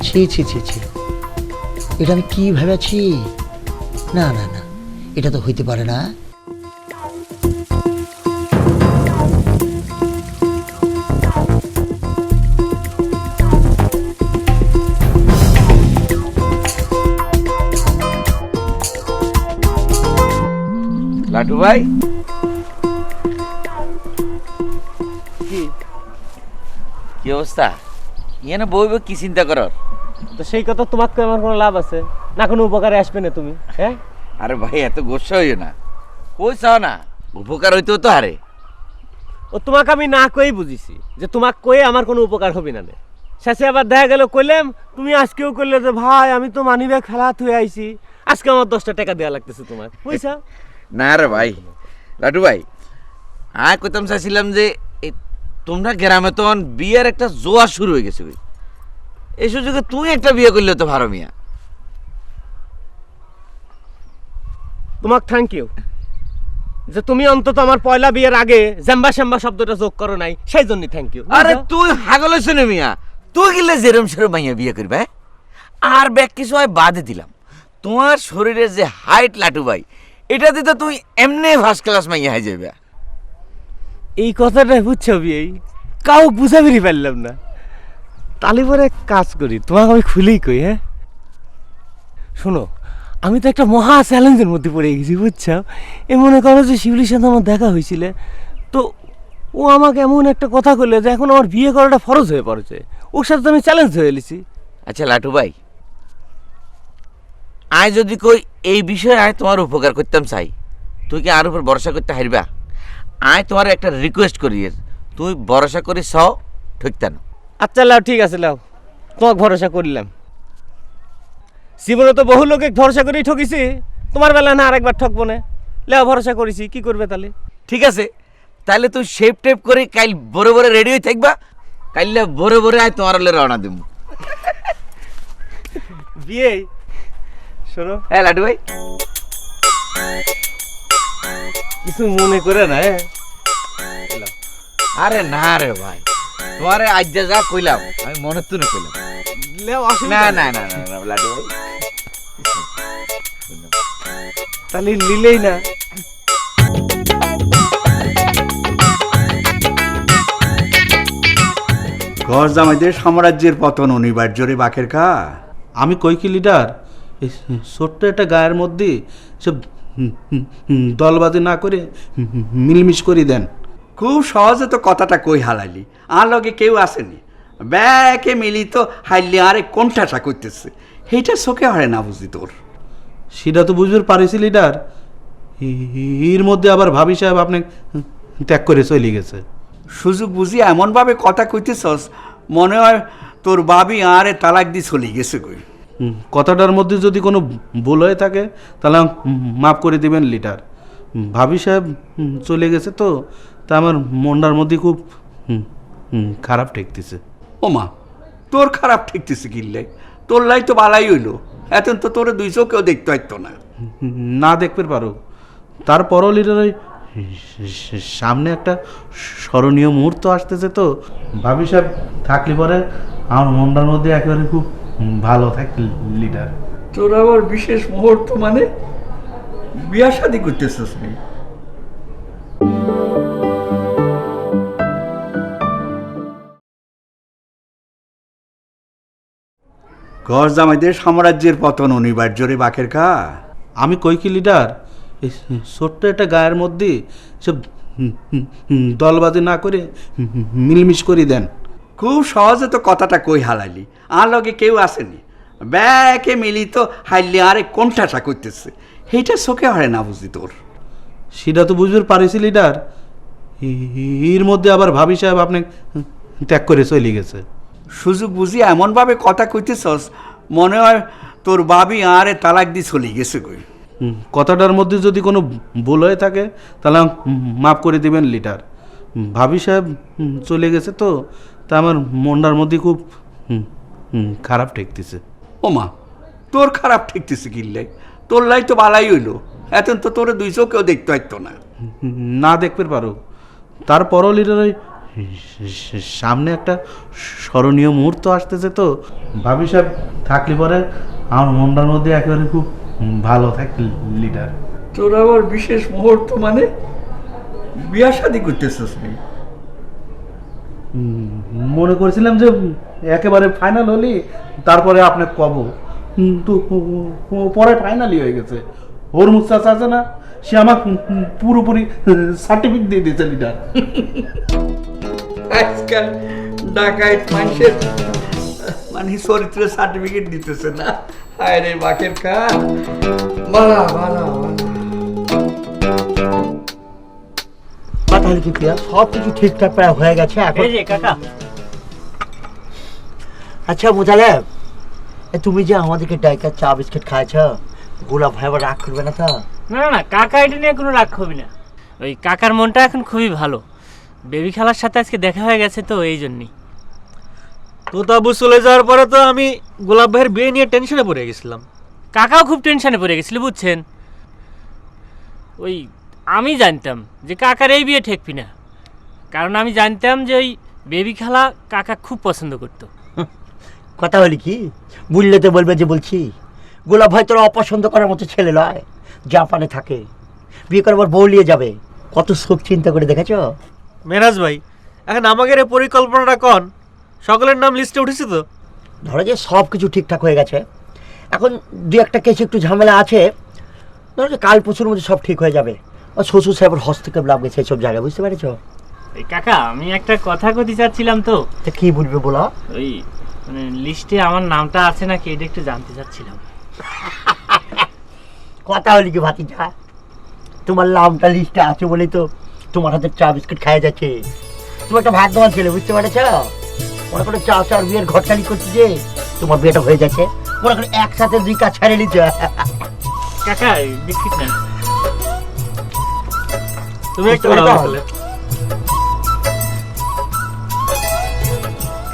ছি ছি ছি ছি, এটা আমি কি ভেবেছি? না না না, এটা তো হইতে পারে না। লাটু ভাই, কি অবস্থা? এখানে বইব কি চিন্তা করার? তো সেই কথা তোমাকে আমার কোনো লাভ আছে না, কোনো উপকারে আসবে না তুমি? হ্যাঁ, আরে ভাই এত গোসা হইও না, কই চাও না উপকার হইতেও তো হারে। ও তোমাকে আমি না কই বুঝিছি যে তোমাকে কয়ে আমার কোনো উপকার হবে না। শেষে আবার দেখা গেল কইলাম, তুমি আজকেও কইলে যে ভাই আমি তো মানিব্যাগ খেলা থুয়ে আইছি, আজকে আমার 10টা টাকা দেওয়া লাগতেছে তোমার, বুঝছা? না রে ভাই, লাটু ভাই আমি কইতাম চাইছিলাম যে তোমরা গ্রামে তো বিয়ের একটা জোয়ার শুরু হয়ে গেছে, এই সুযোগে তুই একটা বিয়ে করলে তো ভালো মিয়া। তোমাক থ্যাংক ইউ যে তুমি অন্তত আমার পয়লা বিয়ের আগে জ্যাম্বা শ্যাম্বা শব্দটা যোগ করো নাই, সেই জন্য থ্যাংক ইউ। আরে তুই হাগল শুনে মিয়া, তুই গেলে যেরম সেরম মাইয়া বিয়ে করবে আর ব্যাগ কিছু হয় বাদে দিলাম, তোমার শরীরের যে হাইট লাটু ভাই এটাতে তো তুই এমনি ফার্স্ট ক্লাস মাইয়া হয়ে যাবে। এই কথাটা বুঝছো বিয়ে কাউ বুঝা বেরিয়ে পারলাম না, তাহলে পরে কাজ করি তোমাকে আমি খুলেই কই। হ্যাঁ শোনো, আমি তো একটা মহা চ্যালেঞ্জের মধ্যে পড়ে গেছি বুঝছো। এ মনে করো যে শিউলির সাথে আমার দেখা হয়েছিল, তো ও আমাকে এমন একটা কথা করলে যে এখন আমার বিয়ে করাটা ফরজ হয়ে পড়েছে, ওর সাথে তো আমি চ্যালেঞ্জ হয়ে এলিছি। আচ্ছা লাটু ভাই, আয় যদি কই এই বিষয়ে আয় তোমার উপকার করতাম চাই, তুই কি আর উপর ভরসা করতে হারবা? আয় তোমার একটা রিকোয়েস্ট করি, তুই ভরসা করি সও ঠকতাম। আচ্ছা লাও, ঠিক আছে লাও, তোমাকে ভরসা করলাম। জীবনে তো বহু লোকে ভরসা করেই ঠকিছি, তোমার বেলা না আরেকবার ঠকবো না। লেও ভরসা করেছি, কি করবে তাহলে? ঠিক আছে, তাহলে তুই শেপ টেপ করে কাল বড় বড় রেডি হয়ে থাকবা, কাইলে বড় বড় আয় তোমার হলে রওনা দেব। বিয়ে শোনো। হ্যাঁ লাটু ভাই, কিছু মনে করে না। আরে না রে ভাই, তোমারে আজ যা কইলাম আমি মনে তো না কইলাম। না না না না লাটু ভাই, তাহলে নিলেই না। ঘর জামাইদের সাম্রাজ্যের পতন অনিবার্য রে বাকের খা। আমি কই কি লিডার, এই ছোট্ট একটা গায়ের মধ্যে সব দলবাজি না করে মিলমিশ করে দেন। খুব সহজে তো কথাটা কই হালাইলি, আর লগে কেউ আসেনি, ব্যাকে মিলি তো হাইলি আরে কোনঠাসা করতেছে, সেইটা চোখে হরে না বুঝি তোর। সেটা তো বুঝতে পারিছি লিডার, এর মধ্যে আবার ভাবি সাহেব আপনি ত্যাগ করে চলে গেছে। সুযোগ বুঝি এমনভাবে কথা কইতেছস মনে হয় তোর বাবি আরে তালাক দিয়ে চলে গেছে কই। কথাটার মধ্যে যদি কোনো ভুল হয়ে থাকে তাহলে মাফ করে দিবেন লিডার। ভাবি সাহেব চলে গেছে তো, তা আমার মনটার মধ্যে খুব খারাপ ঠেকতেছে। ও মা, তোর খারাপ ঠেকতেছে কিনলে? তোর লাই তো বালাই হইলো, এখন তো তোর দুই চোখেও দেখতে হইতো না। না দেখতে পারো, তারপরও লিডার ওই সামনে একটা স্মরণীয় মুহূর্ত আসতেছে, তো ভাবি সাহেব থাকলে পরে আমার মনটার মধ্যে একেবারে খুব ভালো থাকে লিডার। তোর আবার বিশেষ মুহূর্ত মানে বিয়া শাদি করতেছিস নি? ঘর জামাইদের সাম্রাজ্যের পতন অনিবার্য রে বাকের খা। আমি কই কি লিডার, এই ছোট্ট একটা গায়ের মধ্যে সব দলবাজি না করে মিলমিশ করে দেন। খুব সহজে তো কথাটা কই হালাইলি, আর লগে কেউ আসেনি, ব্যাকে মিলি তো হাইলি আরে কোনঠাসা করতেছে, সেইটা চোখে হরে না বুঝি তোর। সেটা তো বুঝতে পারিছি লিডার, এর মধ্যে আবার ভাবি সাহেব আপনি ত্যাগ করে চলে গেছে। সুযোগ বুঝি এমনভাবে কথা কইতেছস মনে হয় তোর বাবি আরে তালাক দিয়ে চলে গেছে কই। কথাটার মধ্যে যদি কোনো ভুল হয়ে থাকে তাহলে মাফ করে দিবেন লিডার। ভাবি সাহেব চলে গেছে তো, তা আমার মনটার মধ্যে খুব খারাপ ঠেকতেছে। ও মা, তোর খারাপ ঠেকতেছে কিনলে? তোর লাই তো বালাই হইলো, এখন তো তোর দুই চোখেও দেখতে হইতো না। না দেখতে পারো, তারপরও লিডার ওই সামনে একটা স্মরণীয় মুহূর্ত আসতেছে, তো ভাবি সাহেব থাকলে পরে আমার মনটার মধ্যে একেবারে খুব ভালো থাকে লিডার। তোর আবার বিশেষ মুহূর্ত মানে বিয়া শাদি করতেছিস নি? মনে করেছিলাম যে একেবারে ফাইনাল হলি তারপরে আপনাকে কব, তো পরে ফাইনালি হয়ে গেছে। ওর মুস্তাস আছে না, সে আমাকে পুরোপুরি সার্টিফিকেট দিয়ে দিয়েছে লিডার। আজকাল ডাকাইত মানুষের মানে চরিত্র সার্টিফিকেট দিতেছে না। হায় রে বাকের খা, বালা বালা তাহলে কি পিয়া সব কিছু ঠিকঠাক প্রায় হয়ে গেছে এখন? কাকা আচ্ছা বুঝালে, তুমি যে আমাদেরকে ডাইকা চা বিস্কিট খাইছ, গোলাপ ভাই আবার রাগ করবে না তো? না না কাকা, এটা নিয়ে কোনো রাগ হবে না। ওই কাকার মনটা এখন খুবই ভালো, বেবি খালার সাথে আজকে দেখা হয়ে গেছে তো এই জন্যই। তোতাবু চলে যাওয়ার পরে তো আমি গোলাপ ভাইয়ের বিয়ে নিয়ে টেনশনে পড়ে গেছিলাম। কাকাও খুব টেনশনে পড়ে গেছিল বুঝছেন। ওই আমি জানতাম যে কাকার এই বিয়ে ঠেকবি না, কারণ আমি জানতাম যে ওই বেবি খালা কাকা খুব পছন্দ করতো। কথা বলি কি, বুঝলে তো বলবে যে বলছি গোলাপ ভাই তোরা অপছন্দ করার মতো ছেলে নয়, জাপানে থাকে, বিয়ে করার পর বউ নিয়ে যাবে, কত শোক চিন্তা করে দেখেছ? মেরাজ ভাই এখন আমাদের এই পরিকল্পনাটা কন, সকলের নাম লিস্টে উঠেছে তো? ধরো যে সব কিছু ঠিকঠাক হয়ে গেছে, এখন দু একটা কেসে একটু ঝামেলা আছে, ধরো যে কাল পরশুর মধ্যে সব ঠিক হয়ে যাবে। আর শ্বশুর সাহেবের হস্তক্ষেপ লাভ গেছে এইসব জায়গায়, বুঝতে পেরেছ? এই কাকা আমি একটা কথা কইতে চাচ্ছিলাম তো। তা কি বলবে বলো? ওই মানে লিস্টে আমার নামটা আছে নাকি এটা একটু জানতে চাচ্ছিলাম। কথা হলি কি ভাতিজা, তোমার নামটা লিস্টে আছে বলেই তো তোমার হাতে চা বিস্কুট খাওয়া যাচ্ছে। তুমি একটা ভাগ্যবান ছেলে, বুঝতে পেরেছ? মনে করে চা চার বিয়ের ঘটকালি করছি যে তোমার বিয়েটা হয়ে যাচ্ছে, মনে করে একসাথে দুই কাজ ছাড়ে নিচ্ছ। কাকা বিস্কিট না, তুমি একটু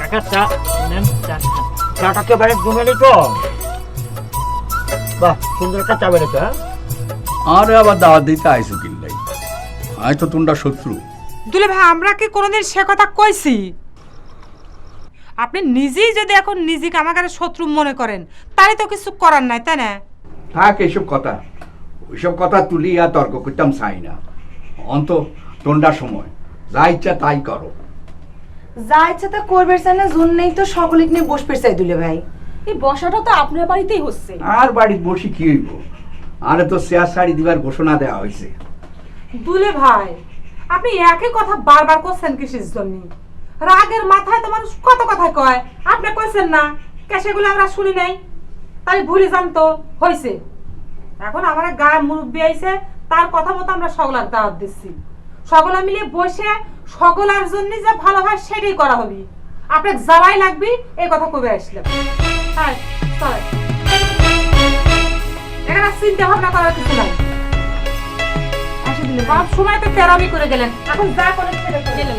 কাকা চা নেন, চা খান। চাটাকে বেড়ে জমে নিত, বাহ সুন্দর একটা চা বেড়েছ। আরে আবার দাওয়াত দিতে আইসু কিল্লাই, আজ তো তোমরা শত্রু। দুলে ভাই আমরা কি কোনোদিন সে কথা কইছি? আপনি নিজেই যদি এখন নিজেকে আমার শত্রু মনে করেন তাহলে তো কিছু করার নাই, তাই না? থাক এইসব কথা, ওইসব কথা তুলি আর তর্ক করতাম চাই না। অন্ত তোমরা সময় যা ইচ্ছা তাই করো। যা ইচ্ছা তা করবে চাই না, জন্যই তো সকলে নিয়ে বসবে চাই দুলে ভাই। এই বসাটা তো আপনার বাড়িতেই হচ্ছে। আর বাড়িতে বসি কি হইব, আরে তো শেয়ার শাড়ি দিবার ঘোষণা দেওয়া হয়েছে। দুলে ভাই আপনি একই কথা বারবার করছেন কিসের জন্য? রাগের মাথায় তো মানুষ কত কথা কয়, আপনি কইছেন না কে সেগুলো আমরা শুনি নাই, তাই ভুলে যান তো হয়েছে। এখন আমার গায়ে মুরব্বী আইছে, তার কথা মতো আমরা সকলার দাওয়াত দিচ্ছি, সকলে মিলে বসে সকলের জন্য যে ভালো হয় সেটাই করা হবে। আপনার যারাই লাগবে এই কথা কবে আসলাম। হ্যাঁ চলে, এখানে চিন্তা ভাবনা করার কিছু নাই। সব সময় তো তেরামি করে গেলেন, এখন যা করেন সেটা করে গেলেন।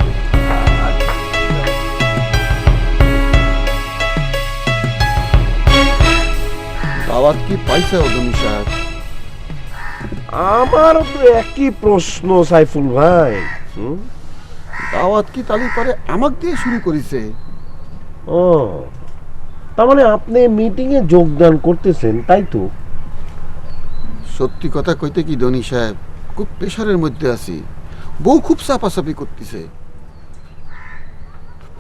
দাওয়াত কি পাইছে অদমি সাহেব? আমারও তো একই প্রশ্ন সাইফুল ভাই। দাওয়াত কি তালি পরে আমাক দিয়ে শুরু করেছে? ও তার মানে আপনি মিটিং এ যোগদান করতেছেন, তাই তো? সত্যি কথা কইতে কি ধনী সাহেব, খুব প্রেশারের মধ্যে আছি, বউ খুব চাপাচাপি করতেছে।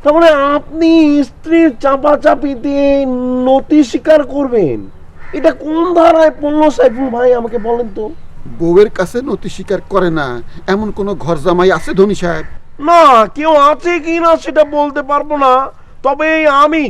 তার মানে আপনি স্ত্রীর চাপাচাপিতে নতি স্বীকার করবেন? এটা কোন ধারায় পড়লো সাইফুল ভাই, আমাকে বলেন তো। বউয়ের কাছে নতি স্বীকার করে না এমন কোন ঘর জামাই আছে ধনী সাহেব? না, কেউ আছে কি না সেটা বলতে পারবো না, তবে আমি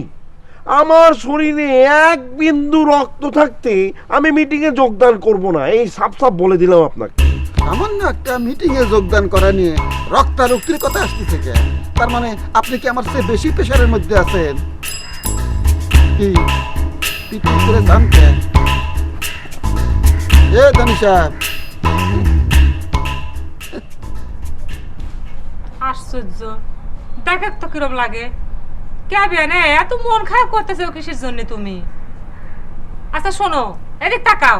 আমার শরীরে এক বিন্দু রক্ত থাকতে আমি মিটিং এ যোগদান করব না, এই সাফ সাফ বলে দিলাম আপনাকে। সামান্য একটা মিটিং এ যোগদান করা নিয়ে রক্তারক্তির কথা আসতেছে কে? তার মানে আপনি কি আমার চেয়ে বেশি প্রেশারের মধ্যে আছেন? কি পিটি করে জানতে এ ধনী সাহেব? আশ্চর্য, দেখ তো কিরম লাগে। কে বেনে এত মন খারাপ করতেছে কিসের জন্য তুমি? আচ্ছা শোনো, এদিক তাকাও,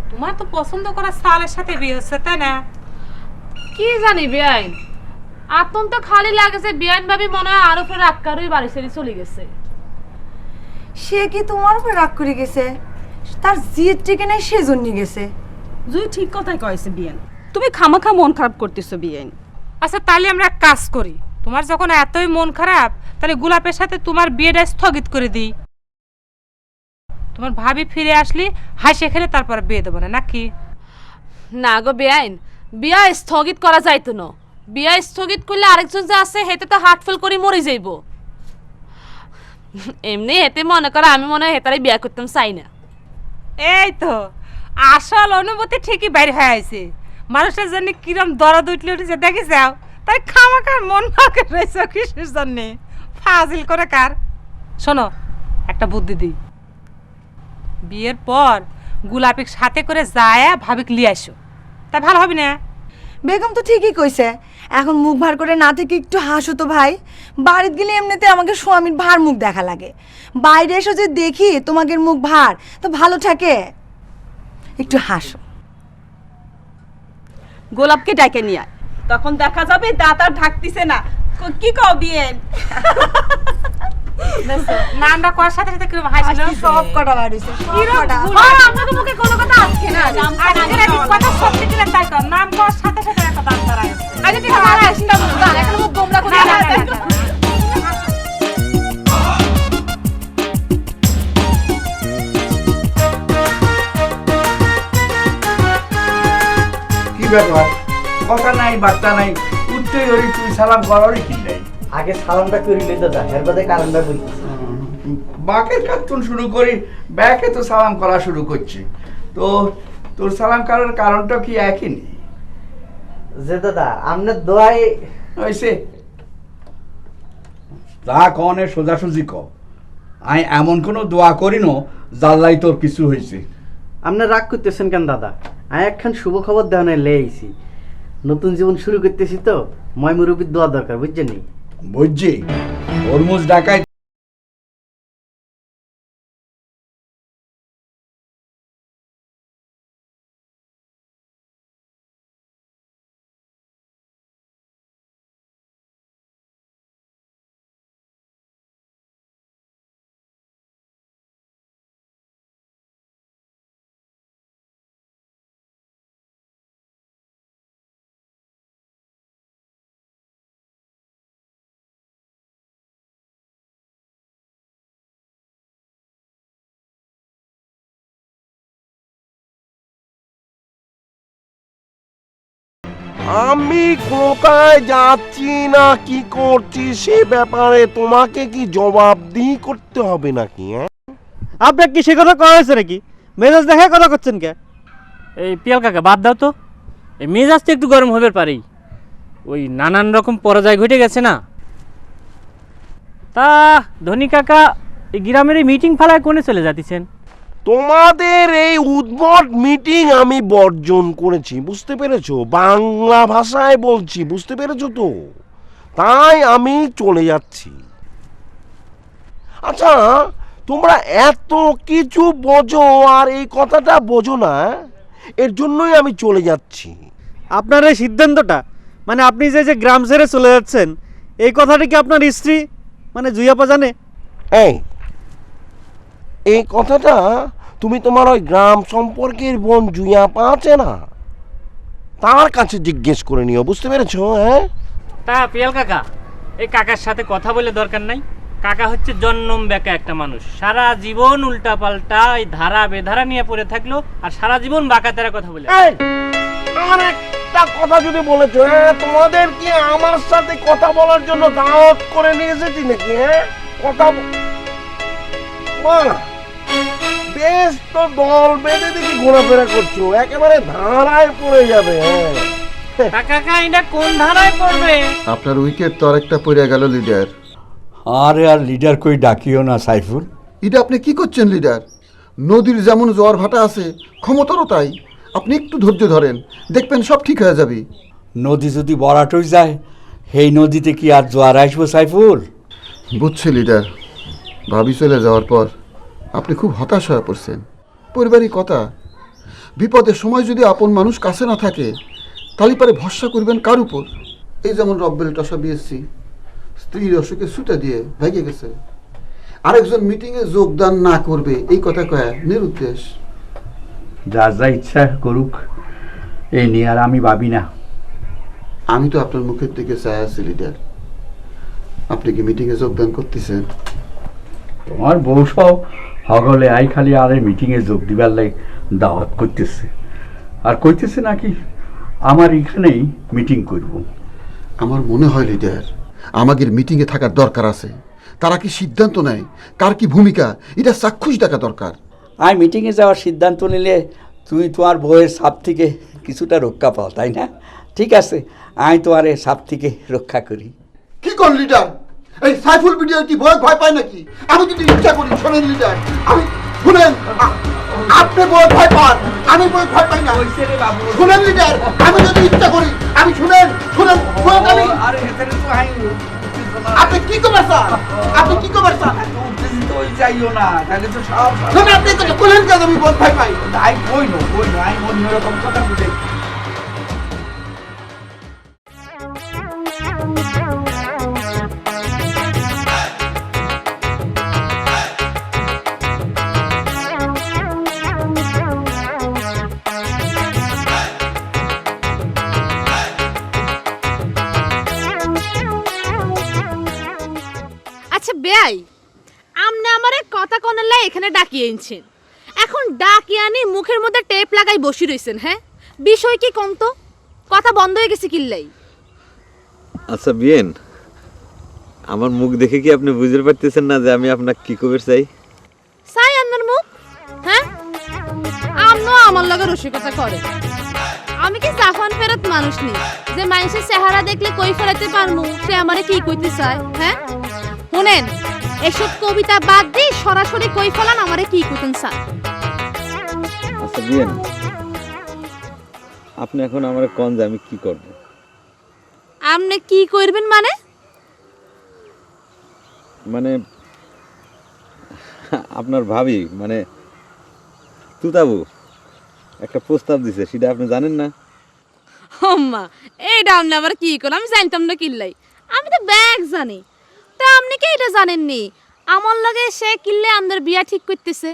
তোমার তো পছন্দ করা সালের সাথে বিয়ে হচ্ছে, তাই না? কি জানি বেআইন, আপন তো খালি লাগেছে বেআইন ভাবি মনে হয় আরফের আক্কারই বাড়ি ছেড়ে চলে গেছে। সে কি তোমার উপর রাগ করে গেছে? তার জিদ টিকে নাই সেজন্য গেছে। জুই ঠিক কথাই কয়েছে বিয়েন, তুমি খামাখা মন খারাপ করতেছো বিয়েন। আচ্ছা তাহলে আমরা এক কাজ করি, তোমার যখন এতই মন খারাপ তাহলে গোলাপের সাথে তোমার বিয়েটা স্থগিত করে দিই। তোমার ভাবি ফিরে আসলি হাসি খেলে তারপর বিয়ে দেবো না, নাকি? না গো বেআইন, বিয়া স্থগিত করা যাইতো না। বিয়া স্থগিত করলে আরেকজন যে আছে হেতে তো হার্ট ফেল করে মরে যাইব। এমনি হেতে মনে করো আমি মনে হয় হেতারে বিয়া করতাম চাই না। এই তো আসল অনুভূতি ঠিকই বাইরে হয়ে আছে। মানুষের জন্য কিরম দরদ উঠলে উঠেছে দেখে যাও, তাই খামাখার মন ভাগে রয়েছে কিসের জন্য? ফাজিল করে কার। শোনো একটা বুদ্ধি দিই, বিয়ের পর গোলাপিক সাথে করে যায় ভাবিক লিয়ে আসো, তা ভালো হবে না? বেগম তো ঠিকই কইছে, এখন মুখ ভার করে না থেকে একটু হাসো তো ভাই। বাড়িতে গেলে এমনিতে আমাকে স্বামীর ভার মুখ দেখা লাগে, বাইরে এসে যে দেখি তোমাদের মুখ ভার তো ভালো থাকে। একটু হাসো। গোলাপকে ডাকে নিয়ে আয়, তখন দেখা যাবে দাঁত আর ঢাকতিছে না। কি কও বিয়েন? নামটা করার সাথে সাথে কিরকম হাসিল, সব কটা বাড়িছে আপনাদের মুখে কোনো কথা আজকে না, আজকের এক কথা সত্যি কিনা তাই কর, নাম করার সাথে সাথে একটা দাঁত ধরা গেছে। আচ্ছা ঠিক আছে, আসতাম না, এখন মুখ গোমরা করে কি ব্যাপার, কথা নাই বার্তা নাই, উঠতেই ওই তুই সালাম করারই কি নাই? আগে সালামটা করিলে দাদা, এর বাদে কারণটা বলতেছি। বাকের কার্টুন শুরু করি, ব্যাকে তো সালাম করা শুরু করছে, তো তোর সালাম করার কারণটা কি একই নেই? যে দাদা আপনার দোয়াই হয়েছে তা কনে সোজাসুজি ক, আমি এমন কোনো দোয়া করি না জাল্লাই তোর কিছু হয়েছে। আপনার রাগ করতেছেন কেন দাদা? আমি একখান শুভ খবর দেওয়া লে আইছি, নতুন জীবন শুরু করতেছি তো ময় মুরব্বীর দোয়া দরকার, বুঝছেন? বুঝছি, তরমুজ ডাকায় আমি কোথায় যাচ্ছি না কি করছি সে ব্যাপারে তোমাকে কি জবাবদিহি করতে হবে নাকি? আপনার কি সে কথা করা হয়েছে নাকি? মেজাজ দেখে কথা করছেন কে? এই পিয়াল কাকা বাদ দাও তো, এই মেজাজ তো একটু গরম হবে পারেই, ওই নানান রকম পরাজয় ঘটে গেছে না। তা ধনী কাকা এই গ্রামের এই মিটিং ফালায় কোনে চলে যাচ্ছেন? তোমাদের এই উদ্ভট মিটিং আমি বর্জন করেছি, বুঝতে পেরেছো? বাংলা ভাষায় বলছি, বুঝতে পেরেছো তো? তাই আমি চলে যাচ্ছি। আচ্ছা তোমরা এত কিছু বোঝো আর এই কথাটা বোঝো না, এর জন্যই আমি চলে যাচ্ছি। আপনার এই সিদ্ধান্তটা, মানে আপনি যে গ্রাম ছেড়ে চলে যাচ্ছেন, এই কথাটা কি আপনার স্ত্রী মানে জুইয়াপা জানে? এই কথাটা তুমি তোমার ওই গ্রাম সম্পর্কের বোন জুইয়াপা আছে না, তার কাছে জিজ্ঞেস করে নিও, বুঝতে পেরেছো? হ্যাঁ তা পিয়াল কাকা এই কাকার সাথে কথা বলে দরকার নাই, কাকা হচ্ছে জন্ম বেকা একটা মানুষ, সারা জীবন উল্টা পাল্টা এই ধারা বেধারা নিয়ে পড়ে থাকলো আর সারা জীবন বাঁকা তেরা কথা বলে। আর একটা কথা যদি বলেছো, তোমাদের কি আমার সাথে কথা বলার জন্য দাওয়াত করে নিয়ে এসেছি নাকি? কথা বেশ তো দল বেঁধে দেখি ঘোরাফেরা করছো, একেবারে ধারায় পড়ে যাবে। কাকা এটা কোন ধারায় পড়বে? আপনার উইকেট তো আরেকটা পড়ে গেল লিডার। আরে আর লিডার কই ডাকিও না সাইফুল। এটা আপনি কি করছেন লিডার? নদীর যেমন জোয়ার ভাটা আছে, ক্ষমতারও তাই। আপনি একটু ধৈর্য ধরেন, দেখবেন সব ঠিক হয়ে যাবে। নদী যদি বরাট হয়ে যায়, সেই নদীতে কি আর জোয়ার আসবো সাইফুল? বুঝছি লিডার, ভাবি চলে যাওয়ার পর আপনি খুব হতাশ হয়ে পড়ছেন। পরিবারই কথা, বিপদের সময় যদি আপন মানুষ কাছে না থাকে, তাহলে পরে ভরসা করবেন কার উপর? এই যেমন রব্বেল টসা বিএসসি স্ত্রীর অসুখে ছুটে দিয়ে ভেঙে গেছে, আরেকজন মিটিংয়ে যোগদান না করবে এই কথা কয়া নিরুদ্দেশ। যা যা ইচ্ছা করুক, এই নিয়ে আর আমি ভাবি না। আমি তো আপনার মুখের দিকে চাই আছি লিডার, আপনি কি মিটিংয়ে যোগদান করতেছেন? তোমার বউ সব হগলে আই খালি আর মিটিংয়ে যোগ দিবার লাই দাওয়াত করতেছে, আর কইতেছে নাকি আমার এখানেই মিটিং করব। আমার মনে হয় লিডার, আমাদের মিটিংয়ে থাকার দরকার আছে। তারা কি সিদ্ধান্ত নেয়, কার কি ভূমিকা, এটা চাক্ষুষ দেখা দরকার। আমি মিটিংয়ে যাওয়ার সিদ্ধান্ত নিলে তুমি তোমার বউয়ের সাপ থেকে কিছুটা রক্ষা পাও, তাই না? ঠিক আছে, আমি তোমার সাপ থেকে রক্ষা করি। কি কর লিডার? এই সাইফুল ভিডিও কি ভয় পায় নাকি? আমি যদি ইচ্ছা করি, শোনেন লিডার, আমি শুনেন, আপনি বই ভয় পান, আমি বই ভয় পাই না। শুনেন লিডার, আমি যদি ইচ্ছা করি, আমি শুনেন শুনেন শুনেন আমি আপনি কি করবেন স্যার? আপনি কি করবেন স্যার? যাইও না, তাহলে তো সব শুনে আপনি তো বলেন কেন আমি বই ভয় পাই? আই কই না আই অন্যরকম কথা বুঝে। আচ্ছা বেয়াই, আমনে আমারে কথা কনালে এখানে ডাকিয়ে এনেছেন, এখন ডাকিয়ে আনি মুখের মধ্যে টেপ লাগাই বসি রইছেন। হ্যাঁ, বিষয় কি কোন তো? কথা বন্ধ হয়ে গেছে কিল্লাই? আচ্ছা বিয়েন, আমার মুখ দেখে কি আপনি বুঝতে পারতেছেন না যে আমি আপনাকে কি কবে চাই? সাই আপনার মুখ? হ্যাঁ, আমনো আমার লগে রসিকতা করে। আমি কি জাফান ফেরত মানুষ নি যে মানুষের চেহারা দেখলে কই ফেরাতে পারমু সে আমারে কি কইতে চায়? হ্যাঁ শুনেন, এসব কবিতা বাদ দিয়ে সরাসরি কই ফেলান আমারে কি কইতেন চায়। আচ্ছা বিয়েন, আপনি এখন আমারে কোন যে আমি কি করব? আপনি কি করবেন মানে? মানে আপনার ভাবি মানে তুতাবু একটা প্রস্তাব দিছে, সেটা আপনি জানেন না? আম্মা, এইটা আপনি আবার কি করলাম? আমি জানতাম না কিল্লাই, আমি তো ব্যাগ জানি। তা আপনি কি এটা জানেননি আমার লগে সে কিল্লে আমাদের বিয়া ঠিক করতেছে?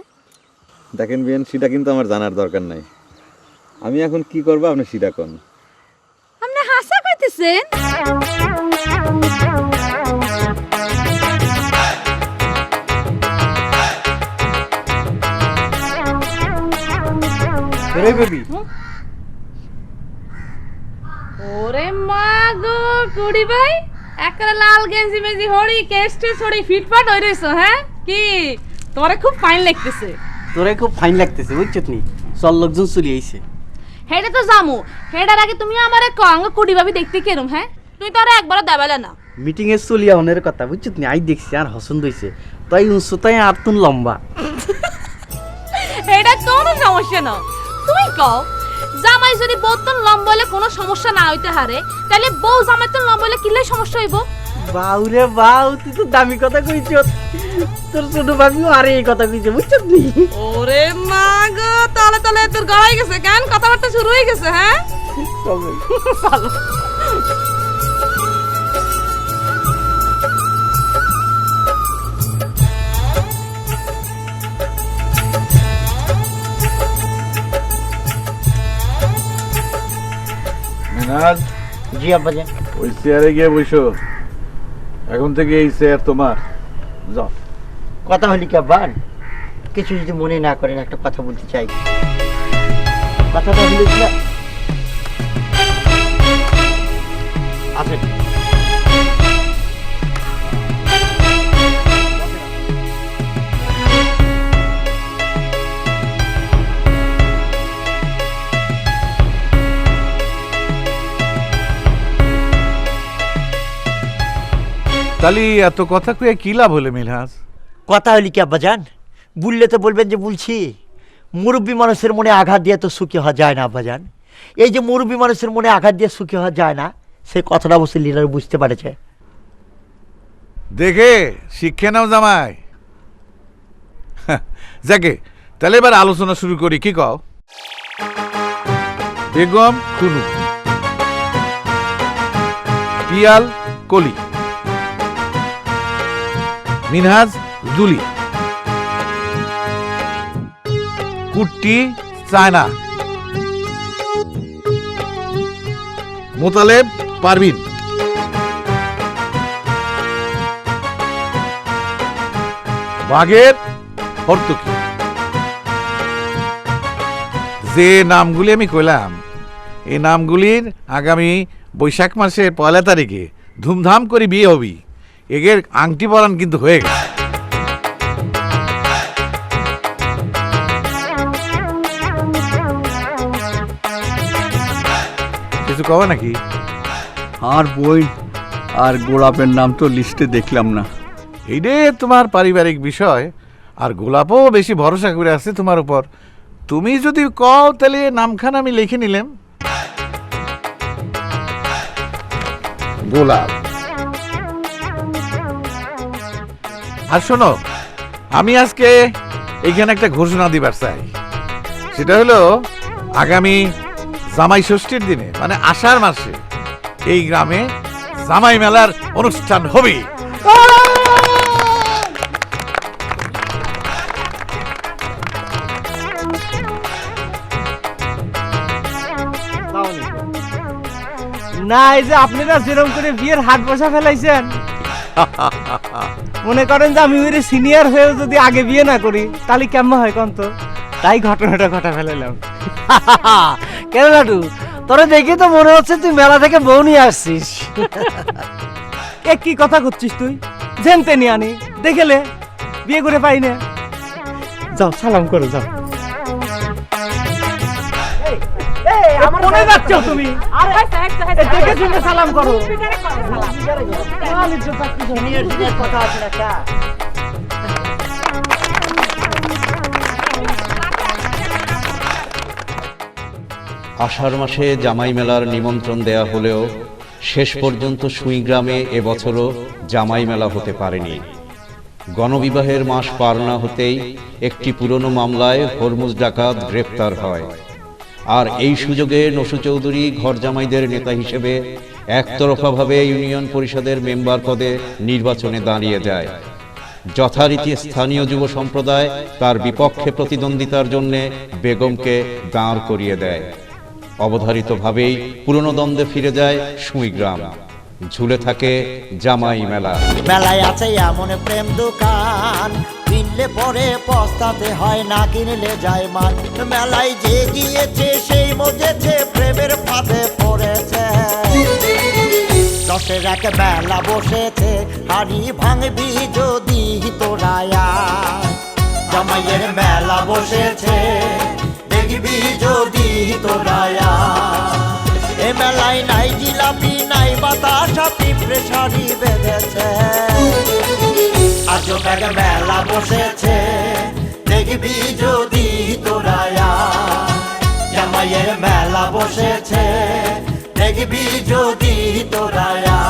দেখেন বিয়েন, সেটা কিন্তু আমার জানার দরকার নাই। আমি এখন কি করব আপনি সেটা কোন। আপনি হাসা কইতেছেন? রে বেবি, ওরে মা গো কুড়ি ভাই, একরা লাল গেঞ্জি মেজি হড়ি কেস্টে ছড়ি ফিটফাট হই রইছো। হ্যাঁ কি তোমারে খুব ফাইন লাগতেছে? তোরে খুব ফাইন লাগতেছে বুঝছত নি? চল লোকজন চলে আইছে। হেডে তো জামু, হেডার আগে তুমি আমারে কঙ্গ কুড়ি ভাবি দেখতে কেরম? হ্যাঁ তুই তো আরে একবার দেবালে না। মিটিং এ চলিয়া অনের কথা বুঝছত নি? আই দেখছি আর পছন্দ হইছে, তাই উচ্চতায় আর তুন লম্বা। এটা কোনো সমস্যা না, তুমি কও জামাই যদি বউতন লম্বা হলে কোনো সমস্যা না হইতে হারে, তাহলে বউ জামাই তো লম্বা হলে কিলে সমস্যা হইব? বাউ রে বাউ, তুই তো দামি কথা কইছ। তোর ছোট ভাবিও আরে এই কথা কইছে বুঝছত নি? ওরে মা গো, তালে তালে তোর গড়াই গেছে কেন? কথাবার্তা শুরু হয়ে গেছে? হ্যাঁ চলো। মিনাজ, জি আব্বাজান। ওই চেয়ারে গিয়ে বসো, এখন থেকে এই চেয়ার তোমার। যাও। কথা হলি কি আব্বা? কিছু যদি মনে না করেন একটা কথা বলতে চাই। কথাটা হলো কি, আসেন। তালি এত কথা কয়ে কি লাভ হলে মিনহাজ? কথা হলি কি আব্বাজান? বললে তো বলবেন যে বলছি। মুরব্বী মানুষের মনে আঘাত দিয়ে তো সুখী হওয়া যায় না আব্বাজান। এই যে মুরব্বী মানুষের মনে আঘাত দিয়ে সুখী হওয়া যায় না, সেই কথাটা অবশ্যই লিডার বুঝতে পারেছে। দেখে শিক্ষে নাও জামাই। যাকে তাহলে এবার আলোচনা শুরু করি, কি কও? বেগম টুনু, পিয়াল কলি, মিনহাজ জুলি, কুট্টি চায়না, মোতালেব পারভিন, বাঘের হর্তকি। যে নামগুলি আমি কইলাম, এই নামগুলির আগামী বৈশাখ মাসের 1 তারিখে ধুমধাম করে বিয়ে হবি। এগের আংটি পরান কিন্তু হয়ে গেছে। কিছু কবে নাকি? আর বই আর গোলাপের নাম তো লিস্টে দেখলাম না। এইটা তোমার পারিবারিক বিষয়, আর গোলাপও বেশি ভরসা করে আছে তোমার উপর। তুমি যদি কও তাহলে নামখানা আমি লিখে নিলাম। গোলাপ। আর শোনো, আমি আজকে এইখানে একটা ঘোষণা দিবার চাই। সেটা হলো আগামী জামাই ষষ্ঠীর দিনে মানে আষাঢ় মাসে এই গ্রামে জামাই মেলার অনুষ্ঠান হবে। না, এই যে আপনারা যেরকম করে বিয়ের হাট বসা ফেলাইছেন, মনে করেন যে আমি ওই সিনিয়র হয়েও যদি আগে বিয়ে না করি তাহলে কেমন হয় কন তো? তাই ঘটনাটা ঘটা ফেলাইলাম। কেন লাটু, তোরা দেখে তো মনে হচ্ছে তুই মেলা থেকে বউ নিয়ে আসছিস। এ কি কথা করছিস তুই? জেনতে নিয়ে আনি দেখেলে বিয়ে করে পাই না। যাও সালাম করো, যাও। মনে যাচ্ছ তুমি? দেখে শুনে সালাম করো। কথা আছে একটা। আষাঢ় মাসে জামাই মেলার নিমন্ত্রণ দেয়া হলেও শেষ পর্যন্ত সুইগ্রামে এবছরও জামাই মেলা হতে পারেনি। গণবিবাহের মাস পার না হতেই একটি পুরনো মামলায় হরমুজ ডাকাত গ্রেপ্তার হয়। আর এই সুযোগে নসু চৌধুরী ঘর জামাইদের নেতা হিসেবে একতরফাভাবে ইউনিয়ন পরিষদের মেম্বার পদে নির্বাচনে দাঁড়িয়ে যায়। যথারীতি স্থানীয় যুব সম্প্রদায় তার বিপক্ষে প্রতিদ্বন্দ্বিতার জন্য বেগমকে দাঁড় করিয়ে দেয়। অবধারিতভাবেই পুরনো দ্বন্দ্বে ফিরে যায় সুইগ্রাম। ঝুলে থাকে জামাই মেলা। মেলায় আছে এমন প্রেম দোকান, কিনলে পরে পস্তাতে হয়, না কিনলে যায় মান। মেলায় যে গিয়েছে সেই মজেছে, প্রেমের ফাঁদে পড়েছে। দশের এক মেলা বসেছে, হাড়ি ভাঙবি যদি তোরা আয়। জামাইয়ের মেলা বসেছে, দেখবি যদি তোরা আয়। এ মেলায় নাই জিলাপি নাই বাতাসা, পিঁপড়ে শাড়ি বেঁধেছে। আজও এক মেলা বসেছে, দেখবি যদি তোরা আয়। জামাইয়ের মেলা বসেছে, দেখবি যদি তোরা আয়।